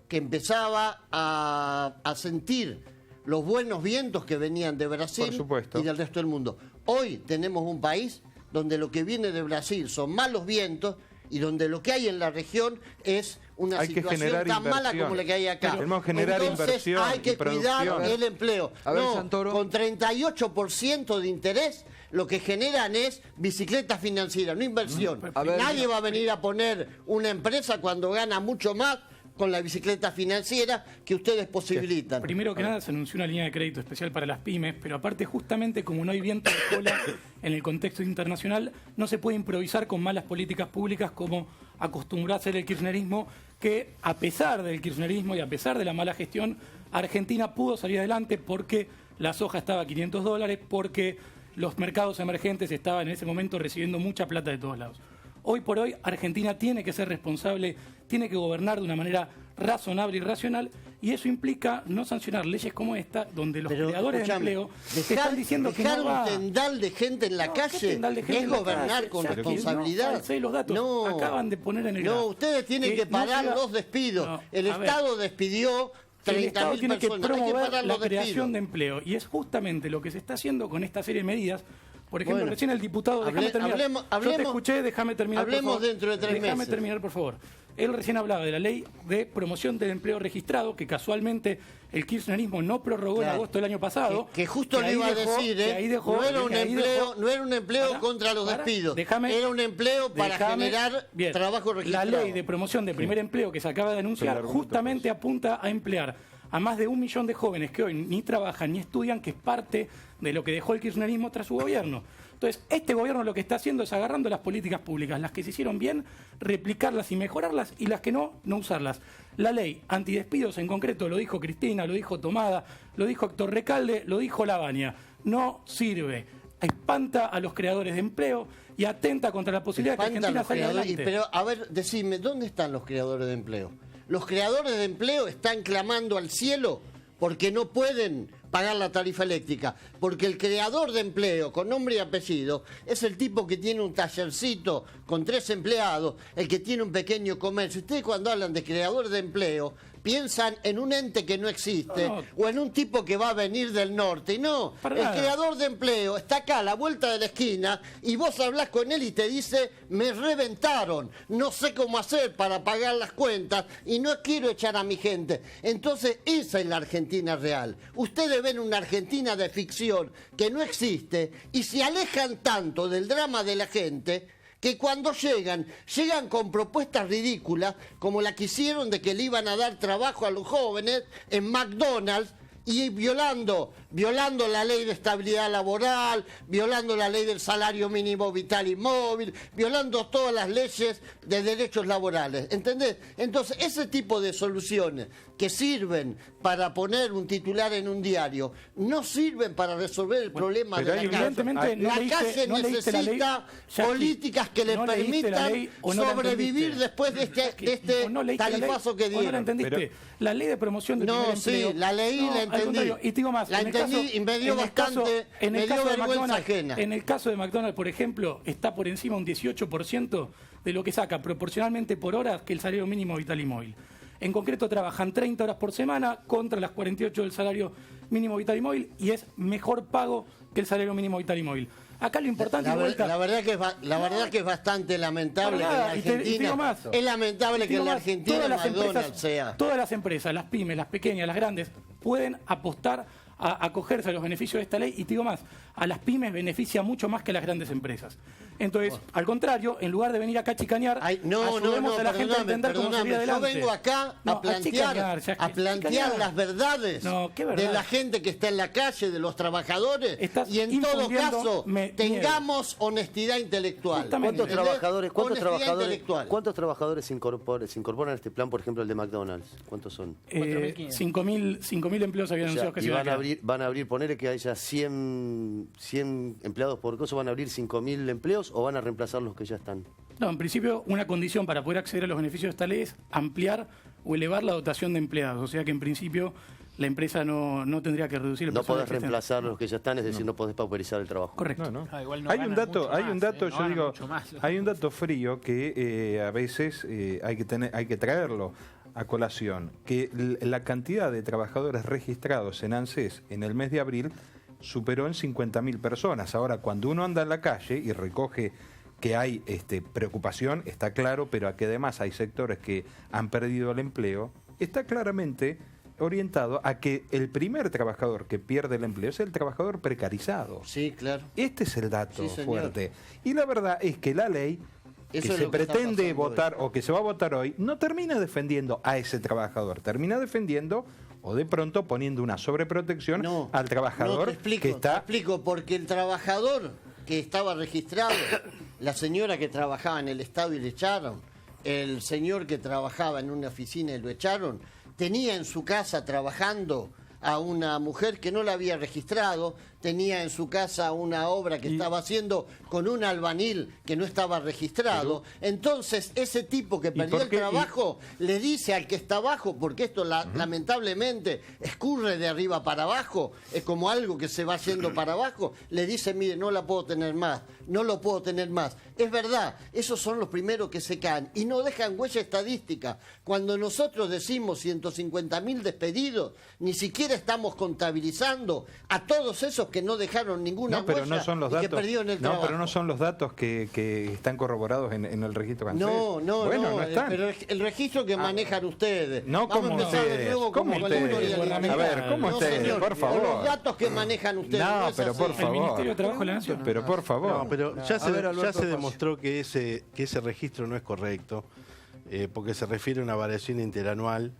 [SPEAKER 5] que empezaba a sentir los buenos vientos que venían de Brasil y del resto del mundo. Hoy tenemos un país donde lo que viene de Brasil son malos vientos y donde lo que hay en la región es una situación tan mala como la que hay acá. Entonces hay que cuidar el empleo. Con 38% de interés lo que generan es bicicleta financiera, no inversión. Nadie va a venir a poner una empresa cuando gana mucho más con la bicicleta financiera que ustedes posibilitan.
[SPEAKER 11] Primero que nada se anunció una línea de crédito especial para las pymes, pero aparte justamente como no hay viento de cola en el contexto internacional, no se puede improvisar con malas políticas públicas como acostumbró a hacer el kirchnerismo, que a pesar del kirchnerismo y a pesar de la mala gestión, Argentina pudo salir adelante porque la soja estaba a $500, porque los mercados emergentes estaban en ese momento recibiendo mucha plata de todos lados. Hoy por hoy Argentina tiene que ser responsable, tiene que gobernar de una manera razonable y racional, y eso implica no sancionar leyes como esta, donde los creadores de empleo están diciendo que no va...
[SPEAKER 5] un tendal de gente en la calle es gobernar con responsabilidad.
[SPEAKER 11] Los datos acaban de poner en el grafo.
[SPEAKER 5] Ustedes tienen que parar los despidos. El Estado despidió 30.000
[SPEAKER 11] tiene que promover la creación de empleo, y es justamente lo que se está haciendo con esta serie de medidas. Por ejemplo, recién el diputado... Déjame terminar. Yo te escuché, déjame terminar, por favor.
[SPEAKER 5] Hablemos dentro de 3 meses.
[SPEAKER 11] Déjame terminar, por favor. Él recién hablaba de la ley de promoción del empleo registrado, que casualmente el kirchnerismo no prorrogó en agosto del año pasado.
[SPEAKER 5] Que justo le iba a decir, no era un empleo contra los despidos. Era un empleo para generar trabajo registrado.
[SPEAKER 11] La ley de promoción de primer empleo que se acaba de anunciar justamente apunta a emplear a más de 1 millón de jóvenes que hoy ni trabajan ni estudian, que es parte de lo que dejó el kirchnerismo tras su gobierno. Entonces, este gobierno lo que está haciendo es agarrando las políticas públicas, las que se hicieron bien, replicarlas y mejorarlas, y las que no usarlas. La ley antidespidos en concreto, lo dijo Cristina, lo dijo Tomada, lo dijo Héctor Recalde, lo dijo Lavagna, no sirve. Espanta a los creadores de empleo y atenta contra la posibilidad de que Argentina salga adelante.
[SPEAKER 5] Pero, a ver, decime, ¿dónde están los creadores de empleo? Los creadores de empleo están clamando al cielo porque no pueden pagar la tarifa eléctrica, porque el creador de empleo con nombre y apellido es el tipo que tiene un tallercito con 3 empleados, el que tiene un pequeño comercio. Ustedes cuando hablan de creador de empleo piensan en un ente que no existe o en un tipo que va a venir del norte. Y no, el creador de empleo está acá a la vuelta de la esquina y vos hablás con él y te dice: me reventaron, no sé cómo hacer para pagar las cuentas y no quiero echar a mi gente. Entonces esa es la Argentina real. Ustedes ven una Argentina de ficción que no existe y se alejan tanto del drama de la gente que cuando llegan con propuestas ridículas como la que hicieron de que le iban a dar trabajo a los jóvenes en McDonald's y violando la ley de estabilidad laboral, violando la ley del salario mínimo vital y móvil, violando todas las leyes de derechos laborales, ¿entendés? Entonces, ese tipo de soluciones que sirven para poner un titular en un diario, no sirven para resolver el problema de la calle. La calle necesita políticas que le permitan sobrevivir después de este tarifazo que dieron.
[SPEAKER 11] ¿No la entendiste? La ley de promoción de primer empleo...
[SPEAKER 5] No, sí, la leí y la entendí.
[SPEAKER 11] entendí. Y te digo más,
[SPEAKER 5] la entendí y me dio bastante, me dio vergüenza ajena.
[SPEAKER 11] En el caso de McDonald's, por ejemplo, está por encima un 18% de lo que saca proporcionalmente por hora que el salario mínimo vital y móvil. En concreto trabajan 30 horas por semana contra las 48 del salario mínimo vital y móvil y es mejor pago que el salario mínimo vital y móvil. Acá lo importante
[SPEAKER 5] la verdad que es bastante lamentable que en la Argentina es lamentable que en la Argentina McDonald's sea.
[SPEAKER 11] Todas las empresas, las pymes, las pequeñas, las grandes, pueden apostar a acogerse a los beneficios de esta ley y te digo más, a las pymes beneficia mucho más que a las grandes empresas. Entonces, al contrario, en lugar de venir acá a chicanear, ayudemos a la gente a entender cómo salir adelante.
[SPEAKER 5] Yo vengo acá a plantear las verdades de la gente que está en la calle, de los trabajadores, y en todo caso tengamos honestidad intelectual.
[SPEAKER 15] ¿Cuántos trabajadores se incorporan a este plan, por ejemplo, el de McDonald's? ¿Cuántos son?
[SPEAKER 11] 5.000 empleos habían anunciado que se iban a
[SPEAKER 15] abrir. Van a abrir, ponele que haya 100 empleados por cosa, ¿van a abrir 5.000 empleos o van a reemplazar los que ya están?
[SPEAKER 11] No, en principio una condición para poder acceder a los beneficios de esta ley es ampliar o elevar la dotación de empleados. O sea que en principio la empresa no tendría que reducir el
[SPEAKER 15] personal. No podés reemplazar los que ya están, es decir, no podés pauperizar el trabajo.
[SPEAKER 11] Correcto.
[SPEAKER 13] Hay un dato frío que a veces hay que traerlo a colación, que la cantidad de trabajadores registrados en ANSES en el mes de abril superó en 50.000 personas. Ahora, cuando uno anda en la calle y recoge que hay preocupación, está claro, pero que además hay sectores que han perdido el empleo, está claramente orientado a que el primer trabajador que pierde el empleo es el trabajador precarizado.
[SPEAKER 5] Sí, claro.
[SPEAKER 13] Este es el dato fuerte. Y la verdad es que la ley que se pretende votar o que se va a votar hoy no termina defendiendo a ese trabajador, termina defendiendo o de pronto poniendo una sobreprotección al trabajador
[SPEAKER 5] que está... Te explico, porque el trabajador que estaba registrado, la señora que trabajaba en el Estado y le echaron, el señor que trabajaba en una oficina y lo echaron, tenía en su casa trabajando a una mujer que no la había registrado, tenía en su casa una obra que estaba haciendo con un albañil que no estaba registrado. Entonces, ese tipo que perdió el trabajo le dice al que está abajo, porque esto lamentablemente escurre de arriba para abajo, es como algo que se va haciendo para abajo, le dice, mire, no la puedo tener más, no lo puedo tener más. Es verdad, esos son los primeros que se caen y no dejan huella estadística. Cuando nosotros decimos 150.000 despedidos, ni siquiera estamos contabilizando a todos esos que no dejaron ninguna huella y que perdieron el trabajo.
[SPEAKER 13] Pero no son los datos que están corroborados en el registro ANSES.
[SPEAKER 5] No están. Pero el registro que manejan ustedes.
[SPEAKER 13] No como ustedes. ¿Cómo ustedes? A ver, ¿cómo ustedes? Por favor.
[SPEAKER 5] Los datos que manejan ustedes.
[SPEAKER 13] No, pero por favor.
[SPEAKER 11] El Ministerio de Trabajo de la Nación.
[SPEAKER 13] Pero por favor.
[SPEAKER 14] No, pero ya se demostró que ese registro no es correcto, porque se refiere a una variación interanual.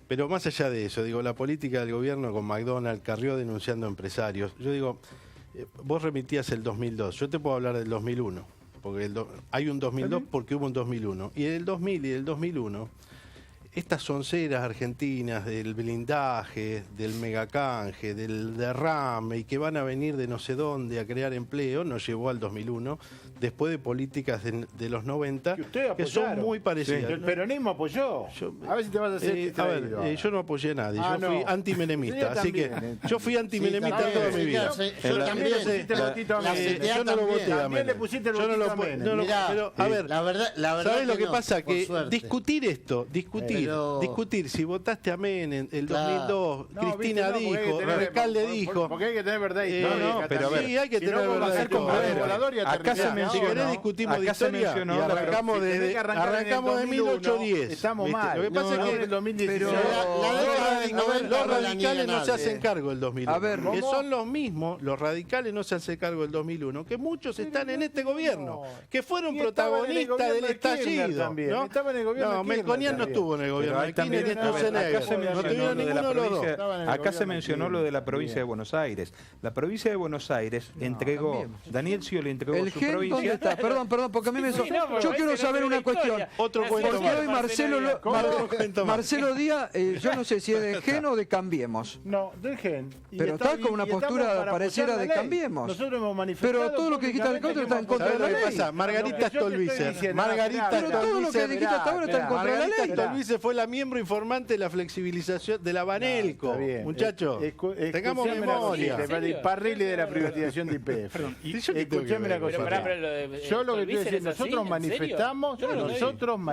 [SPEAKER 14] Pero más allá de eso, digo, la política del gobierno con McDonald's, Carrió denunciando a empresarios. Yo digo, vos remitías el 2002, yo te puedo hablar del 2001, porque hay un 2002 porque hubo un 2001. Y en el 2000 y el 2001, estas sonceras argentinas del blindaje, del megacanje, del derrame, y que van a venir de no sé dónde a crear empleo, nos llevó al 2001, después de políticas de los 90 que son muy parecidas.
[SPEAKER 12] Sí, el peronismo apoyó. A ver si te vas a hacer
[SPEAKER 14] yo no apoyé a nadie, yo fui antimenemista, así que yo fui antimenemista toda mi vida.
[SPEAKER 5] Yo también.
[SPEAKER 14] Yo no lo voté a Menem. Pero, a ver,
[SPEAKER 5] la verdad
[SPEAKER 14] ¿sabés lo que pasa? Que discutir si votaste a Menem el 2002, Cristina dijo, Recalde dijo.
[SPEAKER 12] Porque hay que tener verdad histórica.
[SPEAKER 14] Pero sí, hay que tener verdad histórica. Acá se mencionó, si querés discutimos de historia y arrancamos de 1810.
[SPEAKER 12] Estamos mal.
[SPEAKER 14] Lo que pasa es que
[SPEAKER 12] el 2016.
[SPEAKER 14] Los radicales no se hacen cargo del 2001. Que son los mismos, los radicales no se hacen cargo del 2001, que muchos están en este gobierno, que fueron protagonistas del estallido. No, Melconian no estuvo en el gobierno.
[SPEAKER 13] Acá se mencionó lo de la provincia de Buenos Aires. La provincia de Buenos Aires entregó, Daniel Scioli entregó su provincia.
[SPEAKER 1] ¿Dónde está? Perdón, porque a mí yo quiero saber una cuestión.
[SPEAKER 14] Otro cuento.
[SPEAKER 1] Porque hoy Marcelo Díaz, yo no sé si es de GEN o de Cambiemos.
[SPEAKER 12] No, del GEN.
[SPEAKER 1] Pero está con una postura pareciera de Cambiemos.
[SPEAKER 12] Nosotros hemos manifestado.
[SPEAKER 1] Pero todo lo que dijiste al contra está en contra de la ley.
[SPEAKER 14] Margarita Stolbizer.
[SPEAKER 1] Pero todo lo que dijiste hasta ahora está en contra de la ley.
[SPEAKER 14] Stolbizer fue la miembro informante de la flexibilización de la Banelco. Muchachos, tengamos memoria.
[SPEAKER 12] Parrilli de la privatización de YPF. Escuchame una cosa. Yo lo que estoy diciendo, nosotros manifestamos.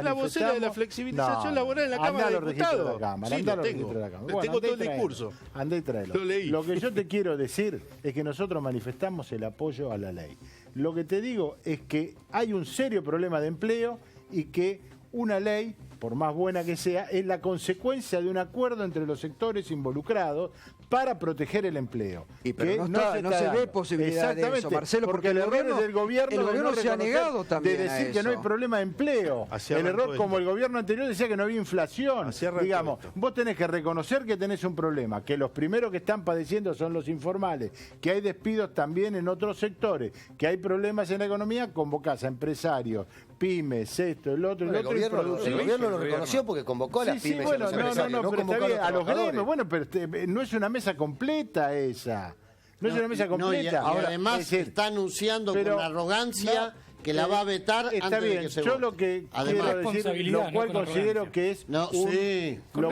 [SPEAKER 14] La vocera de la flexibilización laboral en la Cámara de Diputados. Sí, lo tengo. Tengo todo el discurso.
[SPEAKER 12] Andá y tráelo.
[SPEAKER 14] Lo leí.
[SPEAKER 12] Lo que yo te quiero decir es que nosotros manifestamos el apoyo a la ley. Lo que te digo es que hay un serio problema de empleo y que una ley, por más buena que sea, es la consecuencia de un acuerdo entre los sectores involucrados para proteger el empleo.
[SPEAKER 1] Pero no se ve posibilidad de eso, Marcelo, porque el error es del gobierno. El gobierno se ha negado también
[SPEAKER 12] de decir que no hay problema de empleo. El error, como el gobierno anterior decía que no había inflación. Digamos, vos tenés que reconocer que tenés un problema, que los primeros que están padeciendo son los informales, que hay despidos también en otros sectores, que hay problemas en la economía, convocás a empresarios, pymes, esto, el otro,
[SPEAKER 15] el gobierno lo reconoció porque convocó a las pymes.
[SPEAKER 12] Bueno, pero está bien, a los gremios, bueno, pero no es una mesa completa esa. No es una mesa completa.
[SPEAKER 5] Ahora, además está anunciando con arrogancia que la va a vetar antes de que se vote.
[SPEAKER 12] Yo lo que quiero decir, lo cual considero que es lo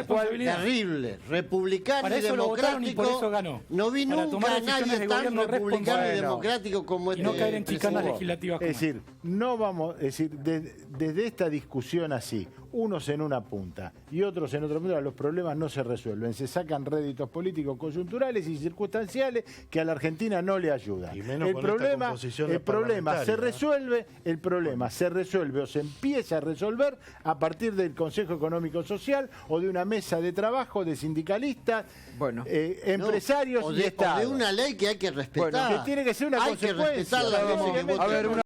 [SPEAKER 12] cual
[SPEAKER 5] terrible, republicano y democrático.
[SPEAKER 11] Por eso ganó.
[SPEAKER 5] No vi nunca a nadie tan republicano y democrático como este.
[SPEAKER 11] Y no caer en chicanas legislativas.
[SPEAKER 12] Es decir, no vamos, es decir, desde esta discusión así, unos en una punta y otros en otra punta, los problemas no se resuelven, se sacan réditos políticos coyunturales y circunstanciales que a la Argentina no le ayudan. El problema se resuelve o se empieza a resolver a partir del Consejo Económico Social o de una mesa de trabajo de sindicalistas, empresarios y Estado.
[SPEAKER 5] O de una ley que hay que respetar.
[SPEAKER 12] Que tiene que ser una consecuencia.
[SPEAKER 5] Hay que respetar la ley.